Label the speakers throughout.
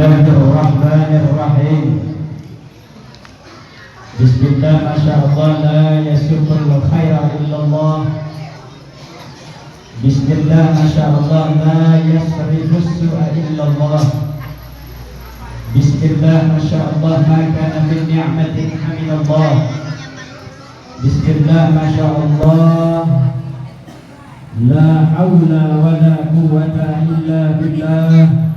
Speaker 1: Bismillahirrahmanirrahim. Bismillah, masyaallah, la yasukul khaira illallah. Bismillah, masyaallah, la yasrifus su'a illallah. Bismillah, masyaallah, ma kana min ni'matin hamidallah. Bismillah, masyaallah, la hawla wa la quwwata illa billah.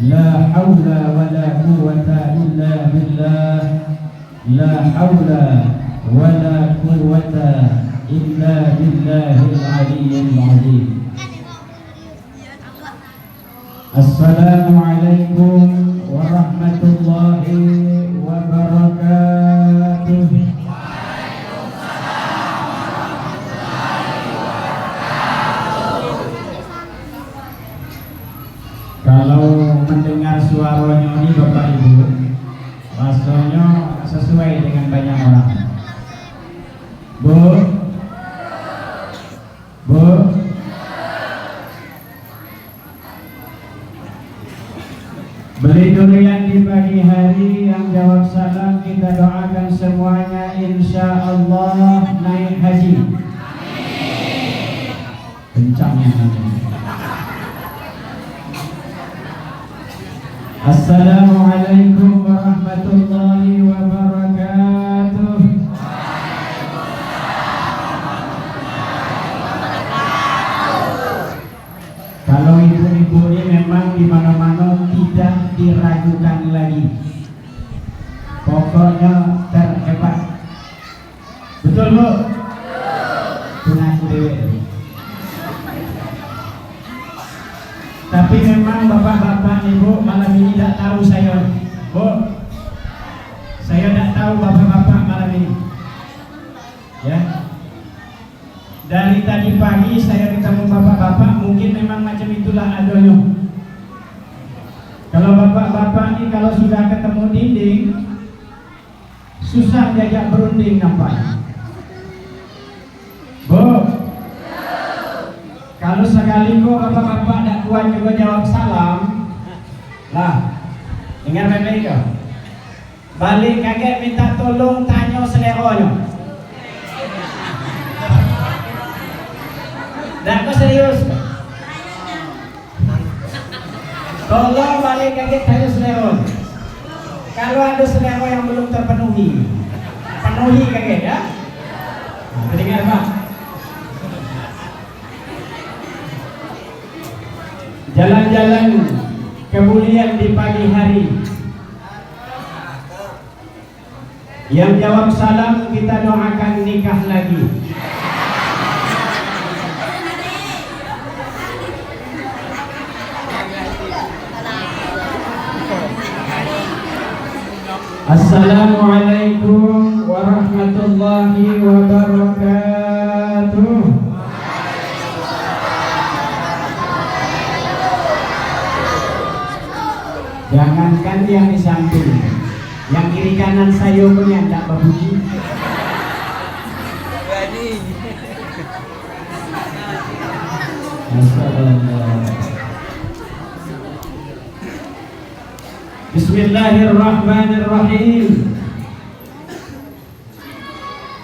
Speaker 1: La hawla wa la quwwata illa billah. La hawla wa la quwwata illa billahil aliyyil azim. Assalamualaikum warahmatullahi wabarakatuh. Kalau mendengar suaranya ini Bapak Ibu, rasanya sesuai dengan banyak orang. Bu, beli durian di pagi hari. Yang jawab salam kita doakan semuanya insya Allah naik haji. Kencangnya nanti. Assalamualaikum warahmatullahi wabarakatuh. Kalau ibu-ibu ini memang di mana-mana tidak diragukan lagi. Pokoknya terhebat. Betul, Bu? Tungaku dewe. Tapi memang bapak-bapak ibu malam ini tidak tahu saya. Bu, saya tidak tahu bapak-bapak malam ini. Ya. Dari tadi pagi saya ketemu bapak-bapak, mungkin memang macam itulah adanya. Kalau bapak-bapak ini kalau sudah ketemu dinding, susah diajak berunding nampaknya. Bu, kalau sekali kok bapak-bapak tidak kuat juga jawab salam, lah, dengar baik-baik ya. Balik kaget minta tolong tanya seleronya. Dah kau serius? Tolong balik kaget tanya selero. Kalau ada selero yang belum terpenuhi, penuhi kaget ya. Dengar Pak. Jalan-jalan kemuliaan di pagi hari. Yang jawab salam kita doakan nikah lagi. Assalamualaikum warahmatullahi wabarakatuh. Jangankan yang di samping, yang kiri kanan saya pun yang tak berbunyi. Bismillahirrahmanirrahim.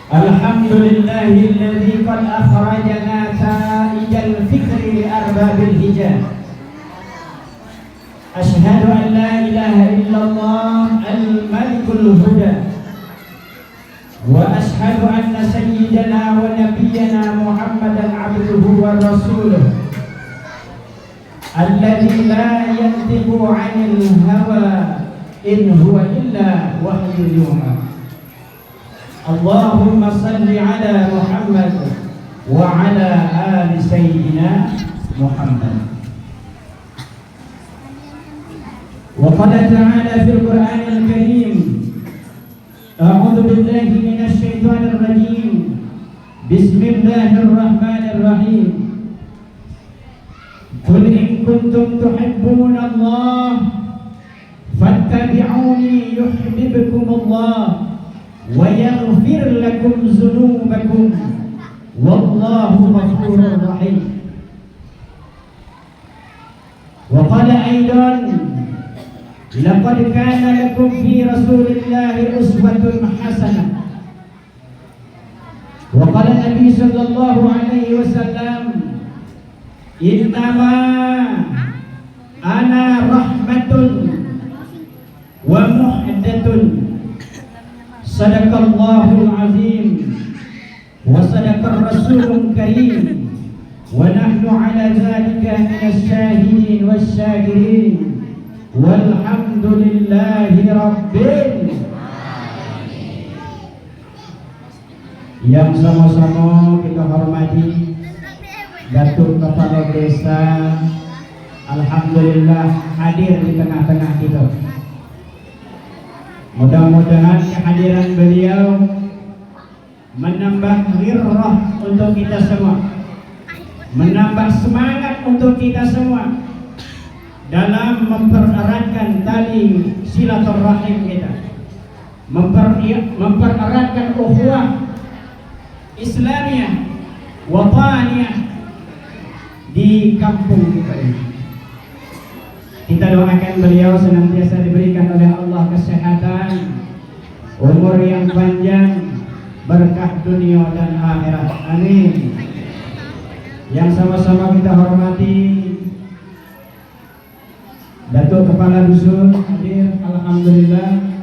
Speaker 1: Alhamdulillahilladzi qad akhrajana ta'ijal fikri li arbabil hijab. Ashhadu an la ilaha illallah al-malikul huda. Wa ashhadu anna sayyidana wa nabiyyana Muhammadan abduhu wa rasuluh. Alladzi la yantiqu 'anil hawa in huwa illa wahyun yuha. Allahumma salli ala Muhammad wa ala ali sayyidina Muhammad. Wa qala ta'ala fil Qur'anil Karim, a'udzu billahi minasy syaithanir rajim. Bismillahirrahmanirrahim. Qul in kuntum tuhibbuna Allah fattabi'uni yuhibbukum Allah wa yaghfir lakum dzunubakum wallahu ghafurur rahim. Wa qala aidan Laqad kana lakum fi Rasulillahi uswatun hasanah. Wa qala Nabi sallallahu alaihi wasallam, innama ana rahmatun wa muhdatun. Sadaqallahul azim wa sadaqar rasulul karim wa nahnu ala dzalika minas syahidin wasyakirin walhamdulillahi rabbil. Yang sama-sama kita hormati Datuk Kepala Desa, alhamdulillah hadir di tengah-tengah kita. Mudah-mudahan kehadiran beliau menambah ghirrah untuk kita semua, menambah semangat untuk kita semua dalam mempereratkan tali silaturahim kita, mempereratkan ukhuwah Islamiyah wataniyah di kampung kita ini. Kita doakan beliau senantiasa diberikan oleh Allah kesehatan, umur yang panjang, berkah dunia dan akhirat. Amin. Yang sama-sama kita hormati Datuk Kepala Dusun hadir, alhamdulillah.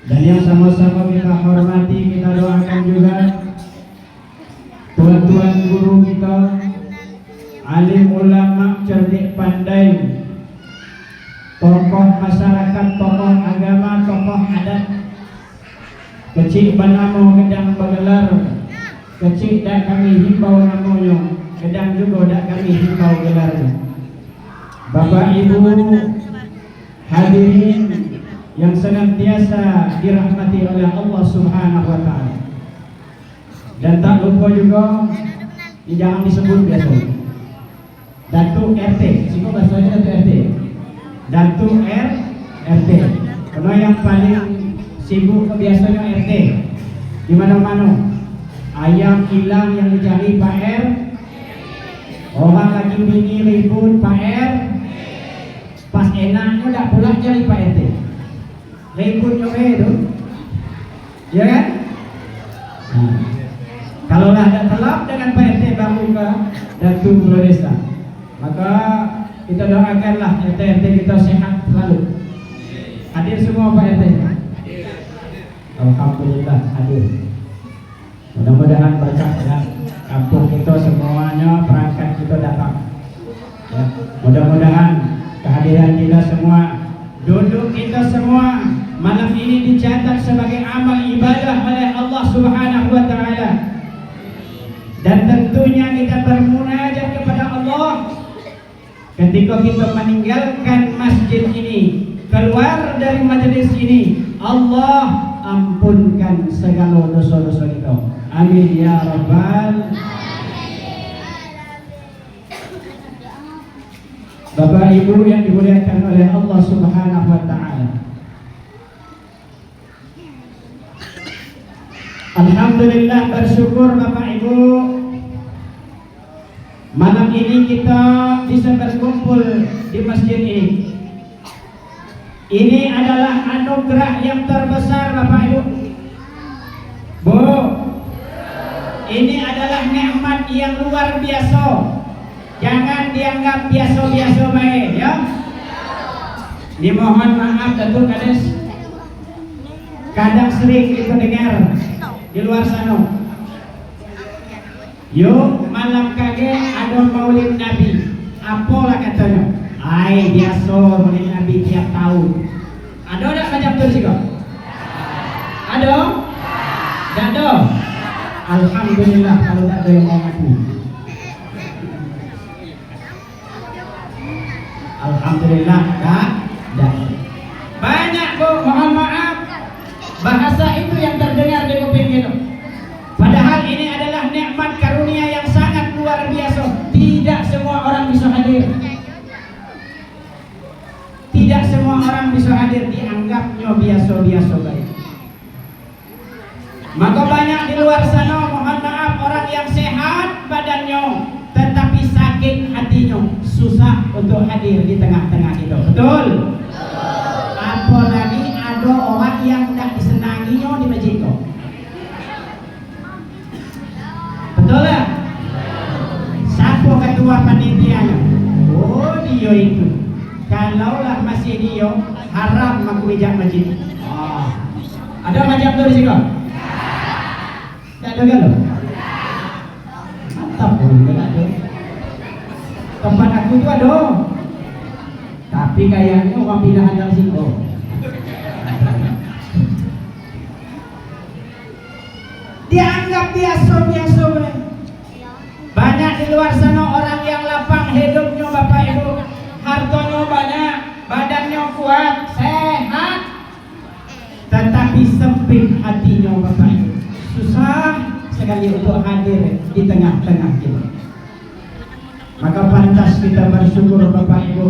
Speaker 1: Dan yang sama-sama kita hormati, kita doakan juga tuan-tuan guru kita, alim ulama cerdik pandai, tokoh masyarakat, tokoh agama, tokoh adat, kecil banamo gedang bergelar, kecil dak kami himbau namanya, gedang juga dak kami himbau gelarnya. Bapak Ibu hadirin yang senantiasa dirahmati oleh Allah Subhanahu wa taala. Dan tak lupa juga jangan disebut biasa Datuk RT, singkong bahasanya Datuk RT. Datuk RT. Karena yang paling sibuk biasanya RT. Di mana-mana. Ayam hilang yang dicari Pak R. Orang lagi bini ribut Pak R. Pas enaknya tak pula cari Pak RT. Ribut juga itu. Ya kan? Kalaulah ada telap dengan Pak RT baru ke Datuk Kepala Desa, maka kita doakanlah RT kita sehat selalu. Hadir semua Pak RT. Alhamdulillah hadir. Mudah-mudahan berkah ya. Kampung kita semuanya perangkat kita datang. Ya. Mudah-mudahan kehadiran kita semua, duduk kita semua malam ini dicatat sebagai amal ibadah oleh Allah Subhanahu wa taala. Dan tentunya kita bermunajat kepada Allah ketika kita meninggalkan masjid ini, keluar dari majelis ini. Allah ampunkan segala dosa-dosa kita. Amin ya rabbal. Bapak Ibu yang dimuliakan oleh Allah Subhanahu wa taala, alhamdulillah, bersyukur Bapak Ibu, malam ini kita bisa berkumpul di masjid ini. Ini adalah anugerah yang terbesar Bapak Ibu. Bu, ini adalah nikmat yang luar biasa. Jangan dianggap biasa-biasa baik ya. Dimohon maaf Datuk Kades, kadang sering kita dengar di luar sana, yuk malam kage ada maulid Nabi. Apalah katanya? Ai biasa maulid Nabi tiap tahun. Ada tak macam tu juga? Ada? Tak ada? Alhamdulillah kalau tak ada yang mau ngaku. Alhamdulillah tak ada. Banyak Bu, mohon maaf, bahasa itu yang terdengar di kuping kita. Padahal ini adalah nikmat karunia yang sangat luar biasa. Tidak semua orang bisa hadir. Tidak semua orang bisa hadir, dianggapnya biasa-biasa baik. Maka banyak di luar sana, mohon maaf, orang yang sehat badannya tetapi sakit hatinya, susah untuk hadir di tengah-tengah kita. Betul? orang yang tidak disenanginya di masjid kok. Betul ya? Siapa ketua panitianya? Oh dia itu. Kalaulah masih dia haram menguijak masjid. Oh. Ada macam tu di sini kok? Tak ada kan? Mantap pun ada. Tempat aku tu ada. Tapi kayaknya orang pindahan dari situ. Dianggap biasa-biasa. Banyak di luar sana orang yang lapang hidupnya Bapak Ibu, hartanya banyak, badannya kuat, sehat, tetapi sempit hatinya Bapak Ibu. Susah sekali untuk hadir di tengah-tengah kita. Maka pantas kita bersyukur Bapak Ibu.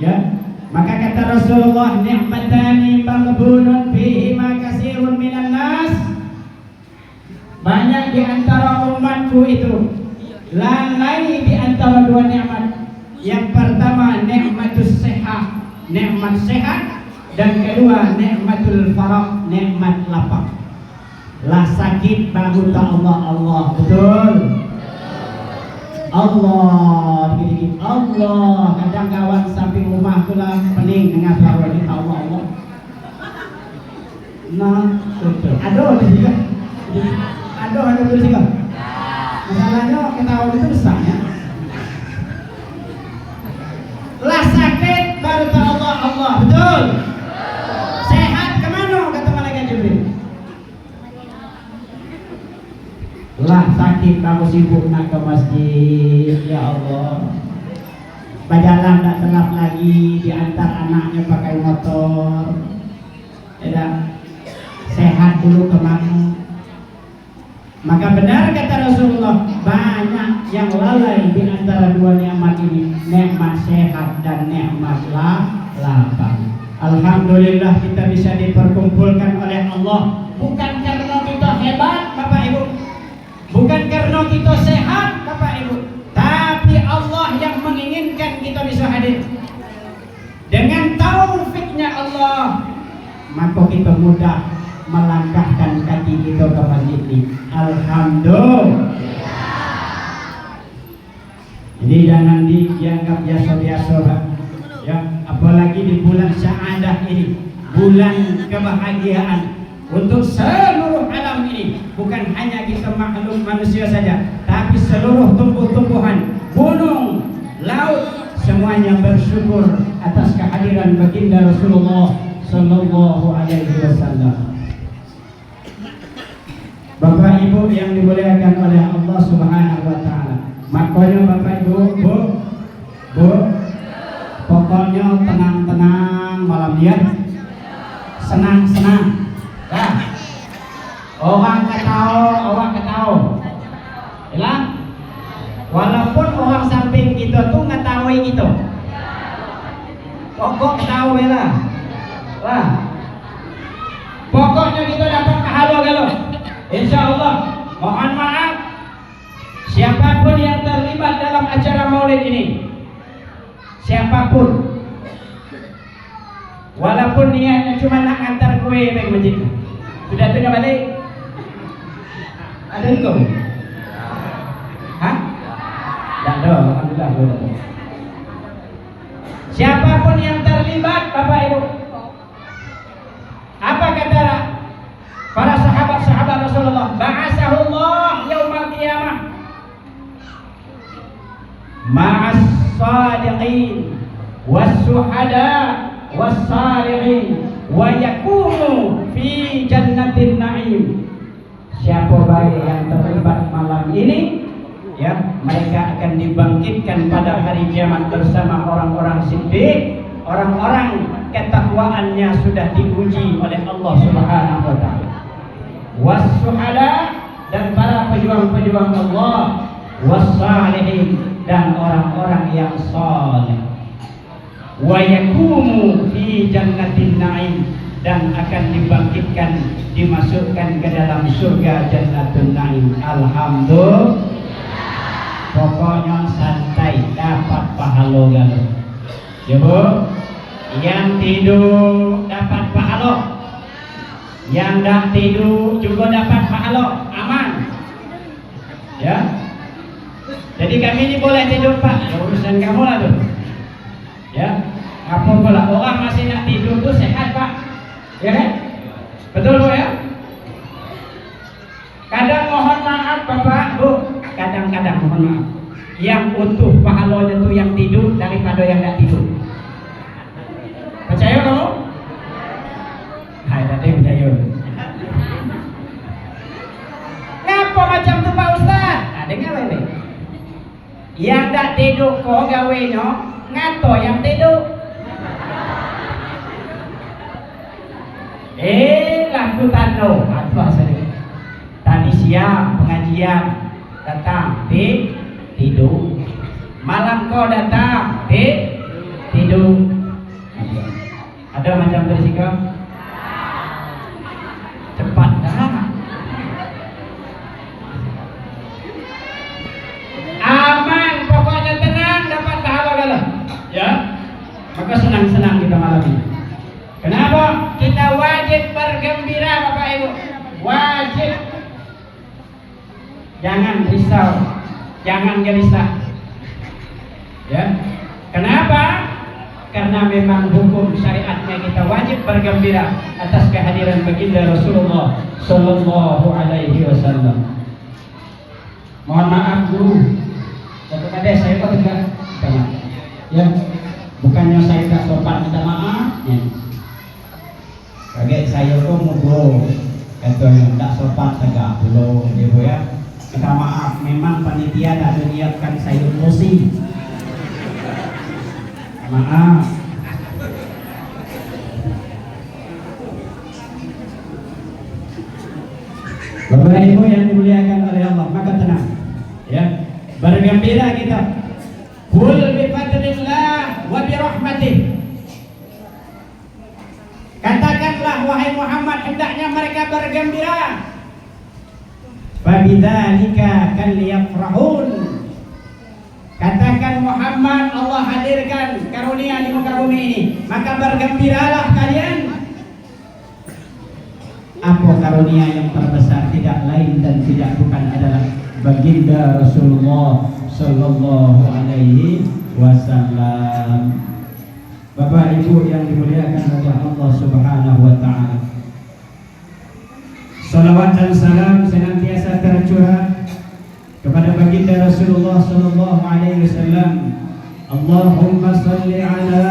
Speaker 1: Ya, maka kata Rasulullah, ni'matani maghbunun fihima katsirun minan nas. Banyak di antara umatku itu lalai di antara dua nikmat. Yang pertama nikmatus sehat, nikmat sehat, dan kedua nikmatul faraq, nikmat lapang. Lah sakit baru tak Allah, betul? Allah dikit-dikit Allah. Kadang kawan samping rumah tu lah pening dengar suara ni Allah. Nah, betul. Ada di sini. Ada di sini. Masalahnya ketawa itu besar ya. Lah sakit baru tahu Allah, betul. Sehat kemana kata malaikat Jibril. Lah sakit baru sibuk nak ke masjid, ya Allah. Berjalan tak terap lagi, diantar anaknya pakai motor. Ya, sehat dulu kemana? Maka benar kata Rasulullah, banyak yang lalai di antara dua nikmat ini, nikmat sehat dan nikmat lapang. Alhamdulillah kita bisa diperkumpulkan oleh Allah, bukan karena kita hebat Bapak Ibu, bukan karena kita sehat Bapak Ibu, tapi Allah yang menginginkan kita bisa hadir. Dengan taufiknya Allah, maka kita mudah melangkahkan kaki kita ke masjid ini. Alhamdulillah. Jadi jangan dianggap biasa-biasa, ya. Apalagi di bulan syahadah ini, bulan kebahagiaan untuk seluruh alam ini. Bukan hanya kita makhluk manusia saja, tapi seluruh tumbuh-tumbuhan, gunung, laut, semuanya bersyukur atas kehadiran baginda Rasulullah Sallallahu Alaihi Wasallam. Bapak Ibu yang dimuliakan oleh Allah Subhanahu wa taala. Makanya Bapak Ibu, Bu, pokoknya tenang-tenang malam dia. Senang-senang. Dah. Orang ketawa. Yalah. Walaupun orang samping kita tuh ngetahui kita. Pokok ketawa lah. Lah. Pokoknya kita dapat pahala kalau. InsyaAllah, mohon maaf siapapun yang terlibat dalam acara maulid ini, siapapun, walaupun niatnya cuma nak antar kue ke masjid, sudah tengah balik, ada itu? Hah? Tak ada, alhamdulillah. Siapapun yang terlibat, Bapak Ibu, apa kata para sahabat Rasulullah, ba'asahullah yaumal qiyamah ma'as sadiqin was-suhada was-salihin wa yakunu fi jannatin na'im. Siapa baik yang terlibat malam ini, ya, mereka akan dibangkitkan pada hari kiamat bersama orang-orang siddiq, orang-orang ketakwaannya sudah diuji oleh Allah Subhanahu wa taala. Was-suhada, dan para pejuang-pejuang Allah, was-salihin, dan orang-orang yang saleh. Wa yakumu fi jannatin na'im, dan akan dibangkitkan, dimasukkan ke dalam surga Jannatun Na'im. Alhamdulillah. Pokoknya santai, dapat pahala galau. Ya Bu, yang tidur dapat pahala, Yang dah tidur juga dapat pahala, aman. Ya. Jadi kami ini boleh tidur Pak, ya, urusan kamu lah tuh. Ya. Apa pula orang masih nak tidur tuh sehat Pak. Ya kan? Betul Bu ya? Kadang mohon maaf Bapak, Bu, kadang-kadang mohon maaf. Yang utuh pahalanya tuh yang tidur daripada yang tidak tidur. Percaya kamu? Hai, tadi percaya. Ngapa macam tu Pak Ustaz? Nah, dengar ini. Yang tak tidur kau gawe no, ngato yang tidur. Laku tano, apa saja. Tadi siang pengajian datang, tidur. Malam kau datang, tidur. Ada macam berisiko? Cepat dah. Aman, pokoknya tenang, dapat pahala galah. Ya, maka senang-senang kita malam ini. Kenapa? Kita wajib bergembira Bapak Ibu. Wajib. Jangan risau, jangan gelisah. Ya. Kenapa? Karena memang hukum syariatnya kita wajib bergembira atas kehadiran baginda Rasulullah Sallallahu Alaihi Wasallam. Mohon maaf dulu, satu kali saya kok tidak minta maaf. Ya, bukannya saya tak sopan minta maaf. Ya. Kaget saya kok mubro, katanya tak sopan tegak dulu, ya Bu ya. Minta maaf, memang panitia tak menyiapkan sayur emosi. Maaf. Bapak Ibu yang dimuliakan oleh Allah, maka tenang. Ya, bergembira kita. Qul bi fadlillah wa bi rahmatih. Katakanlah wahai Muhammad, hendaknya mereka bergembira. Fabidzalika falyafrahun. Katakan Muhammad, Allah hadirkan karunia di muka bumi ini, maka bergembiralah kalian. Apa karunia yang terbesar? Tidak lain dan tidak bukan adalah baginda Rasulullah Sallallahu Alaihi Wasallam. Bapak Ibu yang dimuliakan oleh Allah Subhanahu Wa Taala, salawat dan salam senantiasa tercurah kepada baginda Rasulullah Sallallahu Alaihi Wasallam. Allahumma salli ala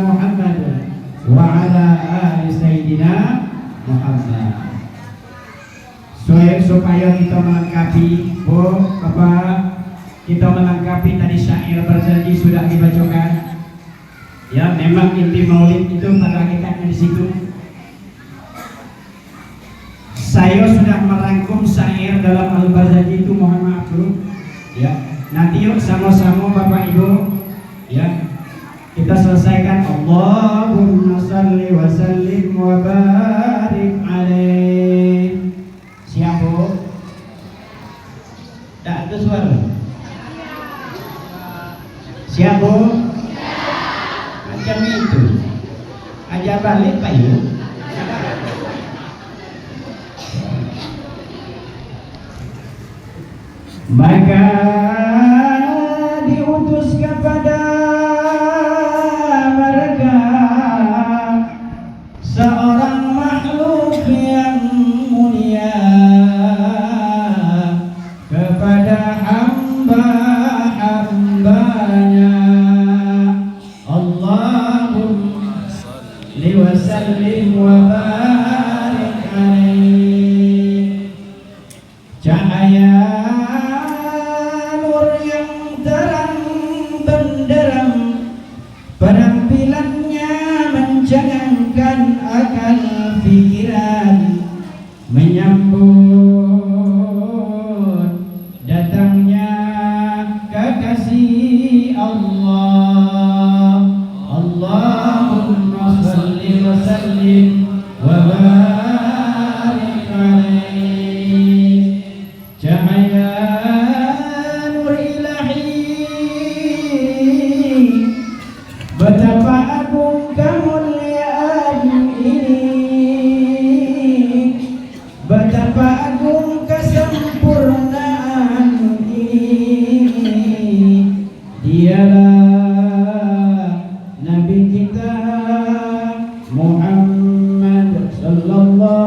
Speaker 1: Muhammad wa ala ali Sayyidina Muhammad. Supaya kita melengkapi, Bu, Bapak, kita melengkapi tadi syair berjanji sudah dibacakan. Ya, memang inti maulid itu pada hakikatnya di situ. Saya sudah merangkum syair dalam Al-Barzanji itu, mohon maaf dulu. Ya, nanti yuk sama-sama Bapak Ibu, ya, kita selesaikan. Allahumma salli wa sallim wa barik alaih. Siap Bu? Tak ada suara. Siap Bu? Macam itu. Ajar balik Pak Ibu. Maka diutus kepada mereka seorang makhluk yang mulia, kepada hamba-hambanya. Allahumma salli wa sallim wa barik alaihi. Cahaya nur yang terang benderang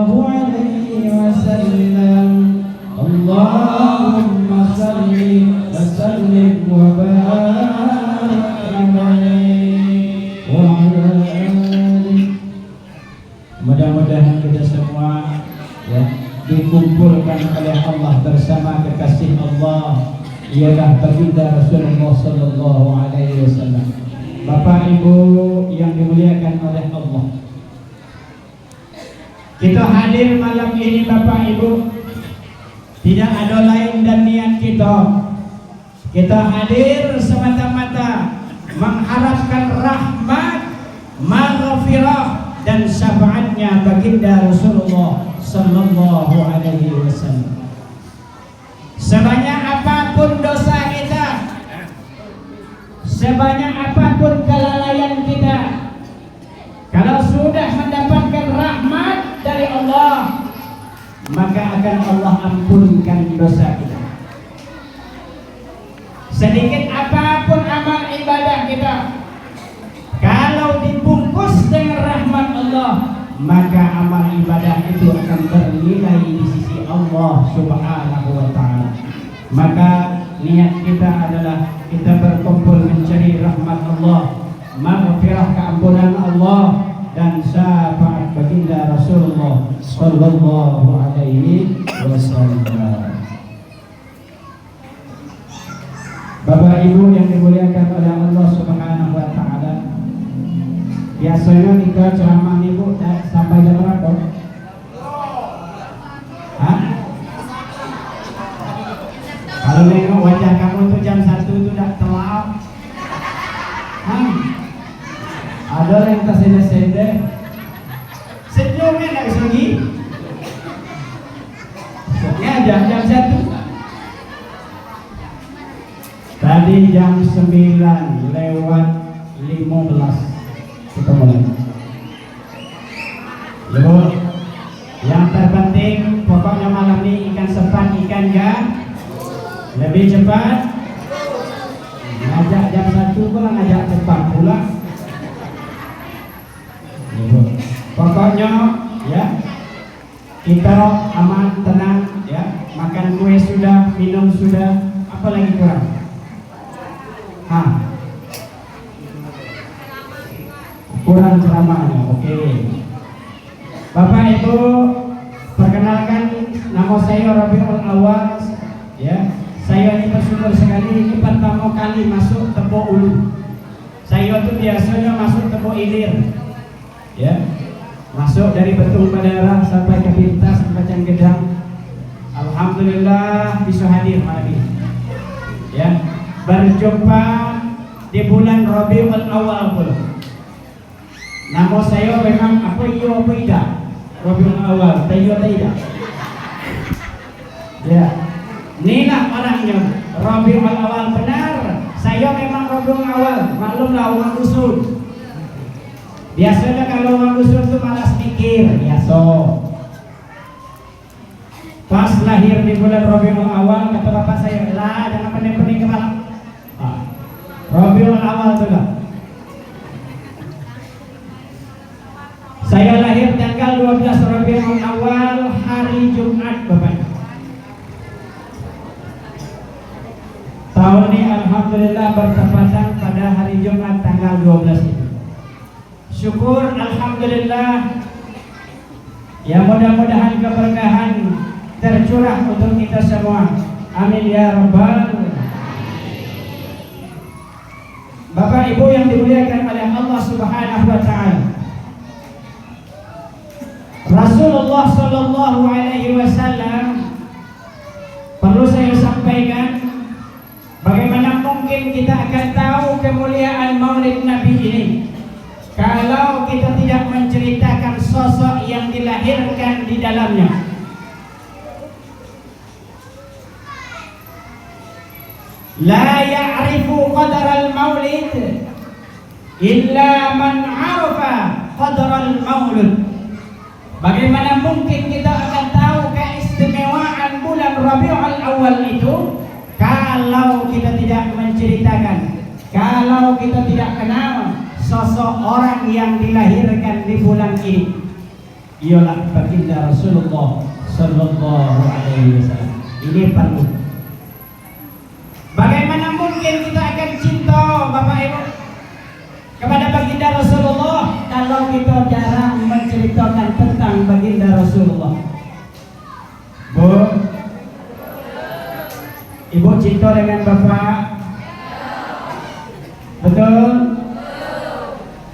Speaker 1: عليه وسلم اللهم صل وسلم وبارك عليه وعلى آله. Mudah-mudahan kita semua ya dikumpulkan oleh Allah bersama kekasih Allah, ialah baginda Rasulullah sallallahu alaihi wasallam. Bapak Ibu yang dimuliakan oleh Allah, kita hadir malam ini Bapak Ibu tidak ada lain dan niat kita. Kita hadir semata-mata mengharapkan rahmat, maghfirah dan syafaatnya baginda Rasulullah sallallahu alaihi wasallam. Sebanyak apapun dosa kita, sebanyak apapun kelalaian kita, kalau sudah mendapatkan rahmat dari Allah, maka akan Allah ampunkan dosa kita. Sedikit apapun amal ibadah kita, kalau dibungkus dengan rahmat Allah, maka amal ibadah itu akan bernilai di sisi Allah Subhanahu wa ta'ala. Maka niat kita adalah kita berkumpul mencari rahmat Allah, maghfirah keampunan Allah dan syafaat baginda Rasulullah sallallahu alaihi wasallam. Bapak Ibu yang dimuliakan oleh Allah Subhanahu wa ta'ala, biasanya nikah ceramah ibu sampai jam berapa? Hah? Kalau nengok wajah kamu tuh jam 1 itu udah telat. Ada yang tersede-sede, senyumnya nggak segi. Ya jam 1. Tadi jam 9 lewat 15 kita mulai. Ibu, yang terpenting pokoknya malam ini ikan sepat, ikan ya lebih cepat. Ngajak jam 1 pula ngajak cepat pula. Ibu, pokoknya ya kita aman, tenang ya, makan kue sudah, minum sudah, apa lagi kurang? Kurang ceramahnya. Oke. Bapak Ibu, perkenalkan, nama saya Rabiul Awal ya. Saya ini bersyukur sekali, ini pertama kali masuk Tebo Ulu. Saya tuh biasanya masuk Tebo Ilir ya, masuk dari Betung Padara sampai ke Pintas sampai Cangkedang. Alhamdulillah bisa hadir malam ini ya, berjumpa di bulan Rabiul Awal pula. Nama saya memang apa iyo apa tidak Rabiul Awal, tidak. Ya, inilah orangnya Rabiul Awal benar. Saya memang Rabiul Awal, maklumlah orang dusun. Biasanya kalau orang dusun itu malas mikir, biasa. Pas lahir di bulan Rabiul Awal, kata bapak saya, lah jangan pening-pening kepala. Rabiul Awal tu lah. Saya lahir tanggal 12 Rabiul Awal, hari Jumat Bapak. Tahun ini alhamdulillah bertepatan pada hari Jumat tanggal 12 itu. Syukur alhamdulillah. Ya mudah-mudahan keberkahan tercurah untuk kita semua. Amin ya rabbal. Bapak Ibu yang dimuliakan oleh Allah Subhanahu wa ta'ala, Rasulullah sallallahu alaihi wasallam, perlu saya sampaikan, bagaimana mungkin kita akan tahu kemuliaan Maulid Nabi ini kalau kita tidak menceritakan sosok yang dilahirkan di dalamnya. La ya'rifu qadaral maulid illa man 'arafa qadaral maulud. Bagaimana mungkin kita akan tahu keistimewaan bulan Rabiul Awal itu kalau kita tidak menceritakan, kalau kita tidak kenal sosok orang yang dilahirkan di bulan ini. ialah baginda Rasulullah Sallallahu Alaihi Wasallam. Ini perlu. Bagaimana mungkin kita akan cinta Bapak Ibu kepada baginda Rasulullah kalau kita jarang menceritakan tentang baginda Rasulullah? Bu, Ibu cinta dengan Bapak? Betul?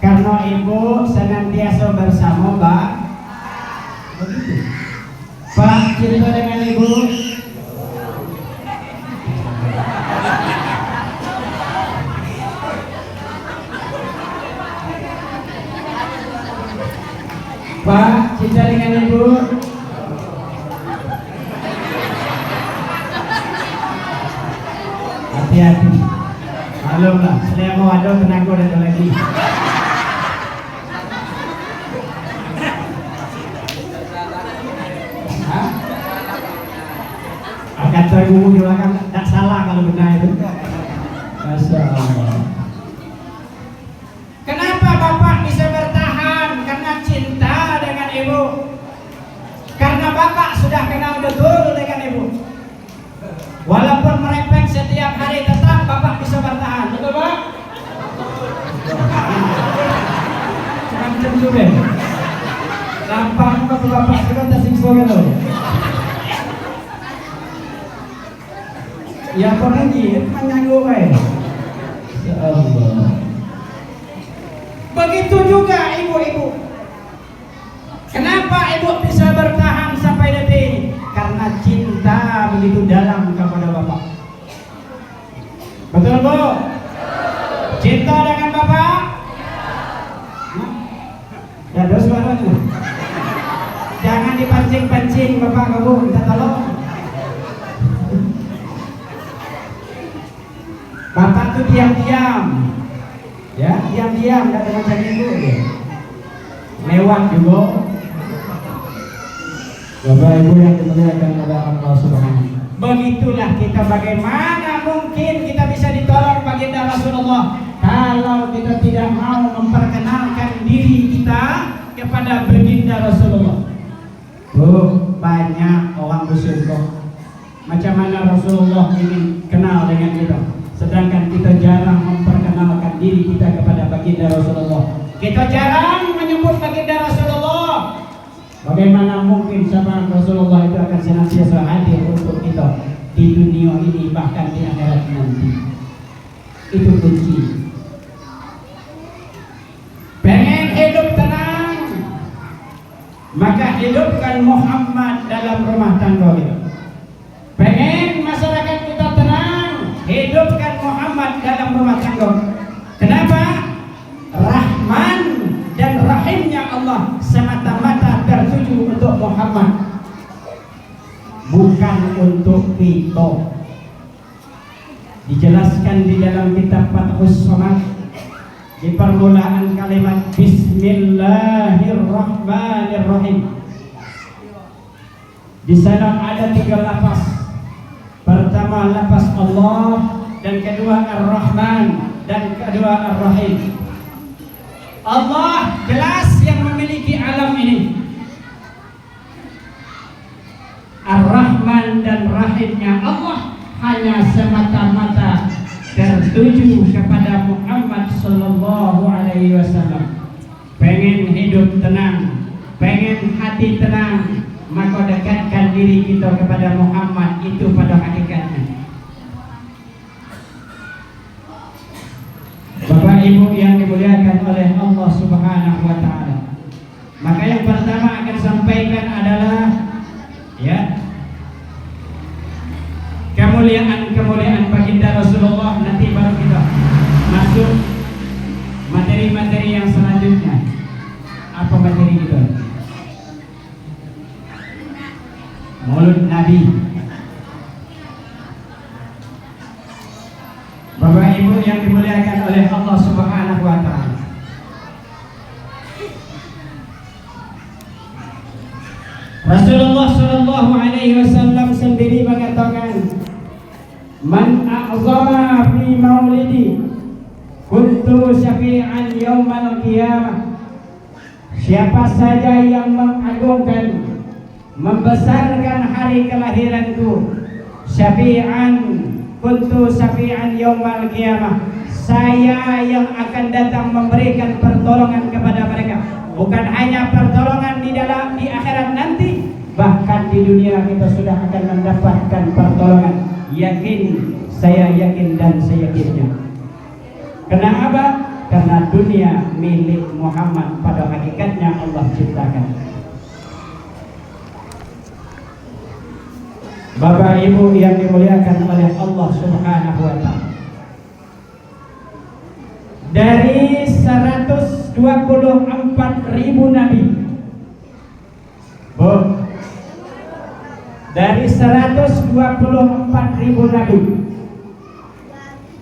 Speaker 1: Karena Ibu senantiasa bersama Pak. Begitu. Pak cinta dengan Ibu? Pak cinta dengan Ibu? Hati-hati. Malum lah, saya mau ada tenaga ada lagi. Kata ibu di belakang tak salah kalau benar itu. Masya Allah. Kenapa Bapak bisa bertahan? Karena cinta dengan Ibu. Karena Bapak sudah kenal betul dengan Ibu. Walaupun merepek setiap hari tetap Bapak bisa bertahan. Betul Pak? Macam tu deh. Nampak Bapak sudah tersiksa gitu. Ya apa lagi? Menyanggup ya Allah. Begitu juga ibu-ibu. Kenapa ibu bisa bertahan sampai detik ini? Karena cinta begitu dalam kepada Bapak. Betul Bu? Cinta dengan Bapak? Ya dos suaranya. Jangan dipancing-pancing Bapak kamu, minta tolong. Bapak tuh diam-diam, ya diam-diam, nggak ada macam itu. Lewat juga. Bapak Ibu yang dimuliakan oleh Allah Subhanahu. Begitulah kita, bagaimana mungkin kita bisa ditolong baginda Rasulullah kalau kita tidak mau memperkenalkan diri kita kepada baginda Rasulullah. Banyak orang bersyukur. Macam mana Rasulullah ingin kenal dengan kita, sedangkan kita jarang memperkenalkan diri kita kepada baginda Rasulullah. Kita jarang menyebut baginda Rasulullah. Bagaimana mungkin sama Rasulullah itu akan senantiasa hadir untuk kita di dunia ini bahkan di akhirat nanti. Itu kunci. Pengen hidup tenang, maka hidupkan Muhammad dalam rumah tangga kita. Pengen masyarakat kita tenang, hidupkan Muhammad dalam rumah tangga. Kenapa? Rahman dan Rahimnya Allah semata-mata tertuju untuk Muhammad, bukan untuk kita. Dijelaskan di dalam kitab Fathus Somad di permulaan kalimat Bismillahirrahmanirrahim. Di sana ada 3 lafaz. Pertama lafaz Allah, dan kedua Ar-Rahman, dan kedua Ar-Rahim. Allah jelas yang memiliki alam ini. Ar-Rahman dan Rahimnya Allah hanya semata-mata tertuju kepada Muhammad Sallallahu Alaihi Wasallam. Pengen hidup tenang, pengen hati tenang, maka dekatkan diri kita kepada Muhammad. Itu pada hakikatnya. Bapak Ibu yang dimuliakan oleh Allah Subhanahu wa taala. Maka yang pertama akan sampaikan adalah ya, kemuliaan baginda Rasulullah. Nanti baru kita masuk materi-materi yang selanjutnya. Apa materi kita? Maulid Nabi. Bapak Ibu yang dimuliakan oleh Allah Subhanahu wa taala. Rasulullah Shallallahu Alaihi Wasallam sendiri mengatakan, "Man a'zama fi maulidi kuntu syafi'an yaumal qiyamah." Siapa saja yang mengagungkan, membesarkan hari kelahiranku, syafi'an kuntu syafi'an yaumal qiyamah, saya yang akan datang memberikan pertolongan kepada mereka. Bukan hanya pertolongan di akhirat nanti, bahkan di dunia kita sudah akan mendapatkan pertolongan. Yakin, saya yakin dan saya yakinnya. Kenapa? Karena dunia milik Muhammad, pada hakikatnya Allah ciptakan. Bapak Ibu yang dimuliakan oleh Allah Subhanahu wa Ta'ala, dari 124.000 nabi, dari 124.000 nabi,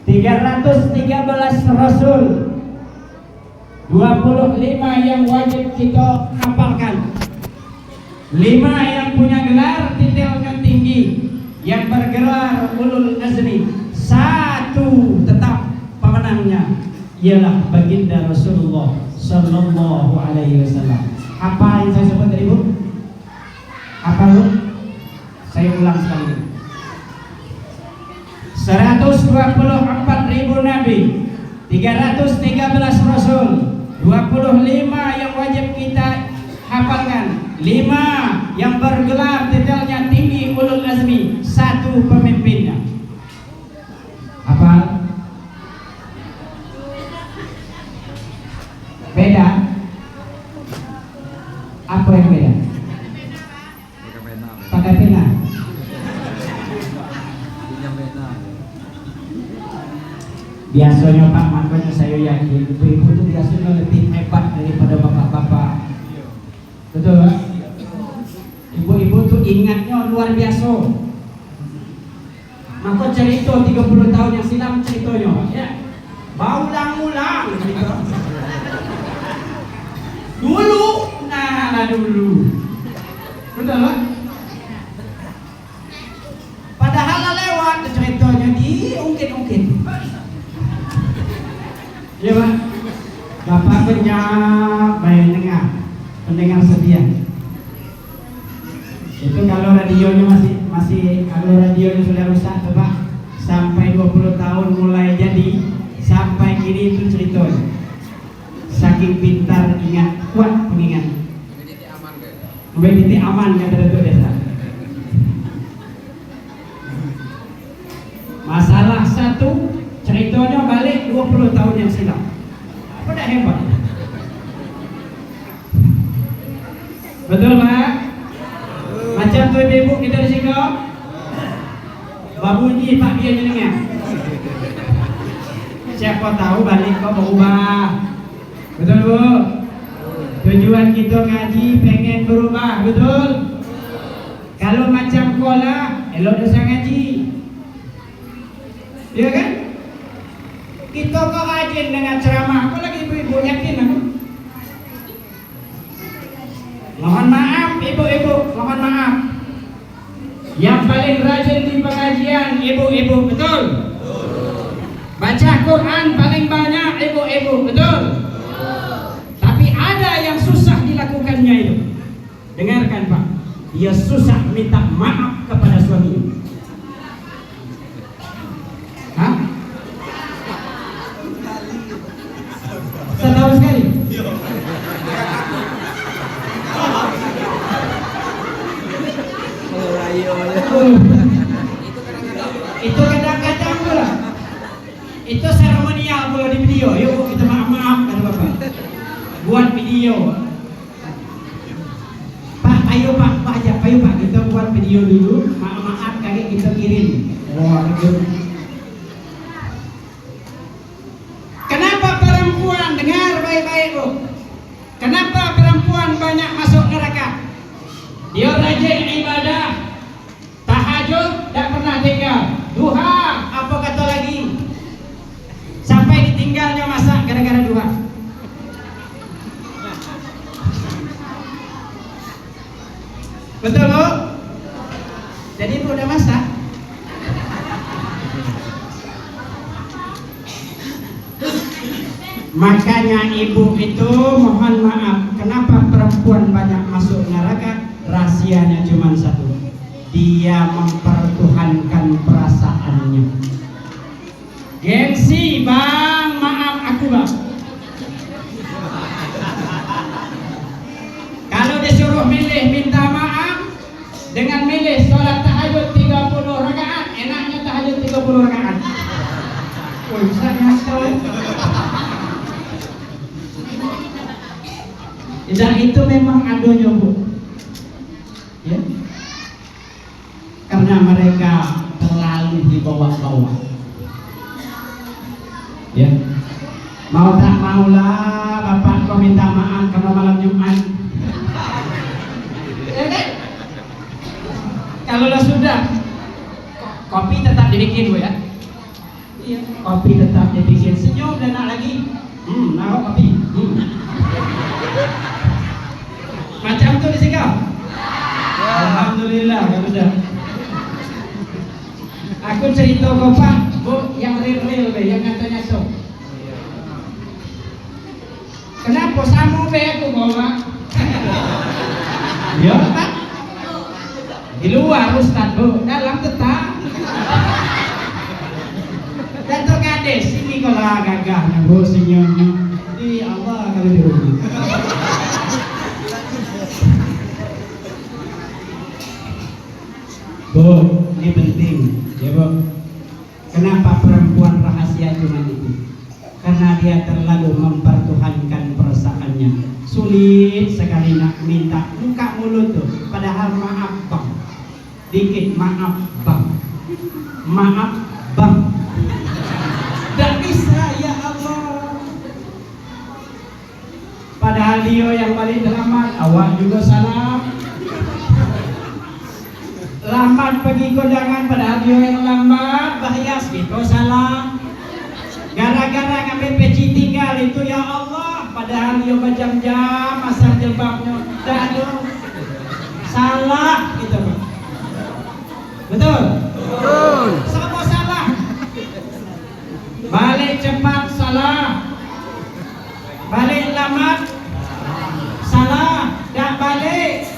Speaker 1: 313 rasul, 25 yang wajib kita hafalkan, 5 yang punya gelar titelnya tinggi, yang bergelar ulul azmi, 1 tetap pemenangnya ialah baginda Rasulullah Sallallahu Alaihi Wasallam. Apa yang saya sebut tadi, Bu? Apa, Bu? Saya ulang sekali. 124.000 nabi, 313 rasul, 25 yang wajib kita hafalkan, 5 yang bergelar titelnya tinggi ulul azmi, 1 pemimpinnya. Apa? Beda? Apa yang beda? Pakai pena. Biasanya Pak, makanya saya yakin ibu-ibu itu biasanya lebih hebat daripada bapak-bapak. Betul Pak? Ibu-ibu tuh ingatnya luar biasa. Maka cerita 30 tahun yang silam ceritanya, ya, baulang-ulang cerita. Dulu, dulu. Betul Pak? Padahal lewat ceritanya diungkit-ungkit. Ya Pak, Bapak banyak pendengar setia. Itu kalau radionya kalau radionya sudah rusak tuh Pak, sampai 20 tahun mulai jadi, sampai kini itu ceritanya. Saking pintar ingat, kuat pengingat. Titik aman kata Datuk Desa. Masalah 1 ceritanya balik 20 tahun yang silam. Apa dah hebat? Betul Pak? Macam tu ibu kita di sini, babunyi Pak dia jenengnya. Siapa tahu balik kau berubah. Betul Bu? Tujuan kita ngaji pengen berubah, betul? Kalau macam kola, elok dosa ngaji. Ya kan? Kita kok rajin dengan ceramah, apa lagi ibu-ibu yakin aku? Mohon maaf ibu-ibu, mohon maaf. Yang paling rajin di pengajian ibu-ibu, betul? Baca Quran paling banyak ibu-ibu, betul? Tapi ada yang susah dilakukannya itu. Dengarkan Pak, dia susah minta maaf kepada suaminya. Hah? Saya tahu sekali. Itu kadang-kadang pula. Itu seremonial pula di video. Yuk kita maaf-maaf kata Bapak. Buat video. Pak, ayo Pak, kita buat video dulu. Maaf-maaf kali kita kirim. Wah, itu. Kenapa perempuan, dengar baik-baik Bu. Kenapa perempuan banyak masuk neraka? Dia rajin ibadah, tahajud tak pernah tinggal, duha apa kata lagi, sampai ditinggalnya masak gara-gara duha. Betul Bu? Jadi Bu udah masak. Makanya ibu itu mohon maaf, kenapa perempuan banyak masuk neraka? Rahasianya cuma satu, dia mempertuhankan perasaannya. Gengsi bang, maaf aku bang. Kalau disuruh milih minta maaf dengan milih sholat tahajud 30 rakaat, enaknya tahajud 30 rakaat. Woi, bisa nyantol. Dan itu memang adanya bu, ya, karena mereka terlalu dibawa-bawa, ya. Mau tak maulah bapak kau minta maaf karena malam Jumat, ya kan? Kalau sudah, kopi tetap dibikin bu ya, iya, kopi tetap dibikin, senyum dan nak lagi, naruh kopi, Macam tu di sini kau? Alhamdulillah kalau sudah. Aku cerita kau pak, bu, yang real be, yang nyata-nyata. Kenapa sama be aku bawa? Ya pak. Di luar Ustaz bu, dalam tetap. Dato Kades, ini kalau gagahnya bu senyumnya. Allah kalau dirugi. Bu, ini penting, ya bu. Kenapa perempuan rahasia cuma itu? Karena dia terlalu mempertuhankan perasaannya. Sulit sekali nak minta buka mulut tuh. Padahal maaf bang, dikit maaf bang, maaf bang. Tak bisa ya Allah. Padahal dia yang paling lambat, awak juga salah. Lambat pergi kondangan padahal dia yang lambat, bahaya itu salah. Gara-gara ngambil peci tinggal itu ya Allah, padahal dia berjam-jam masang jilbabnya. Aduh, salah gitu Pak. Betul? Betul. Sama salah. Balik cepat salah. Balik lambat salah. Dan balik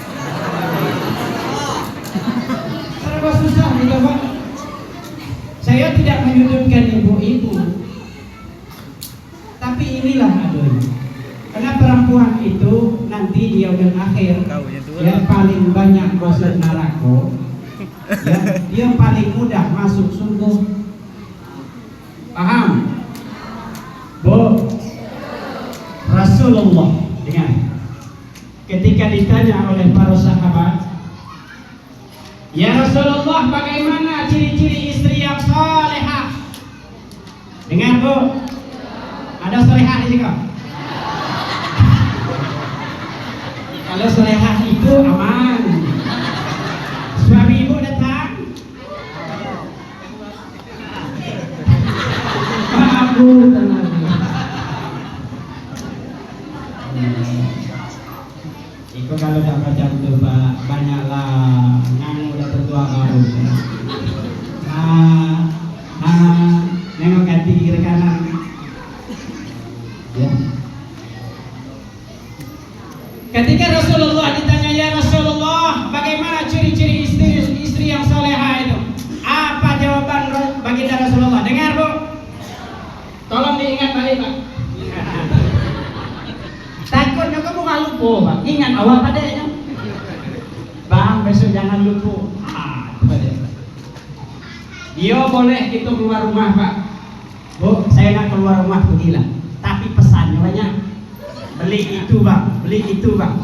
Speaker 1: susah gitu Pak. Saya tidak menyudutkan ibu-ibu, tapi inilah adanya. Karena perempuan itu nanti di yaumil akhir yang paling banyak masuk neraka, ya, dia paling mudah masuk surga. Paham? Bu, Rasulullah dengar, ketika ditanya oleh para sahabat, ya Rasulullah, bagaimana ciri-ciri istri yang salehah? Dengar bu, ada salehah di sini. Kalau salehah itu aman. Suami ibu datang, maaf bu, tenang. Itu kalau tak macam tu Pak, banyaklah ngangu dah tertua baru. Nengok ganti kiri kanan. Ya. Ketika Rasulullah ditanya, ya Rasulullah, bagaimana ciri-ciri istri yang salehah itu? Apa jawaban baginda Rasulullah? Dengar bu, tolong diingat balik Pak. Takutnya kamu nggak lupa Pak. Ingat awal padanya. Bang, besok jangan lupa. Dia boleh kita keluar rumah Pak. Bu, saya nak keluar rumah pergilah. Tapi pesannya banyak. Beli itu Bang, beli itu Bang.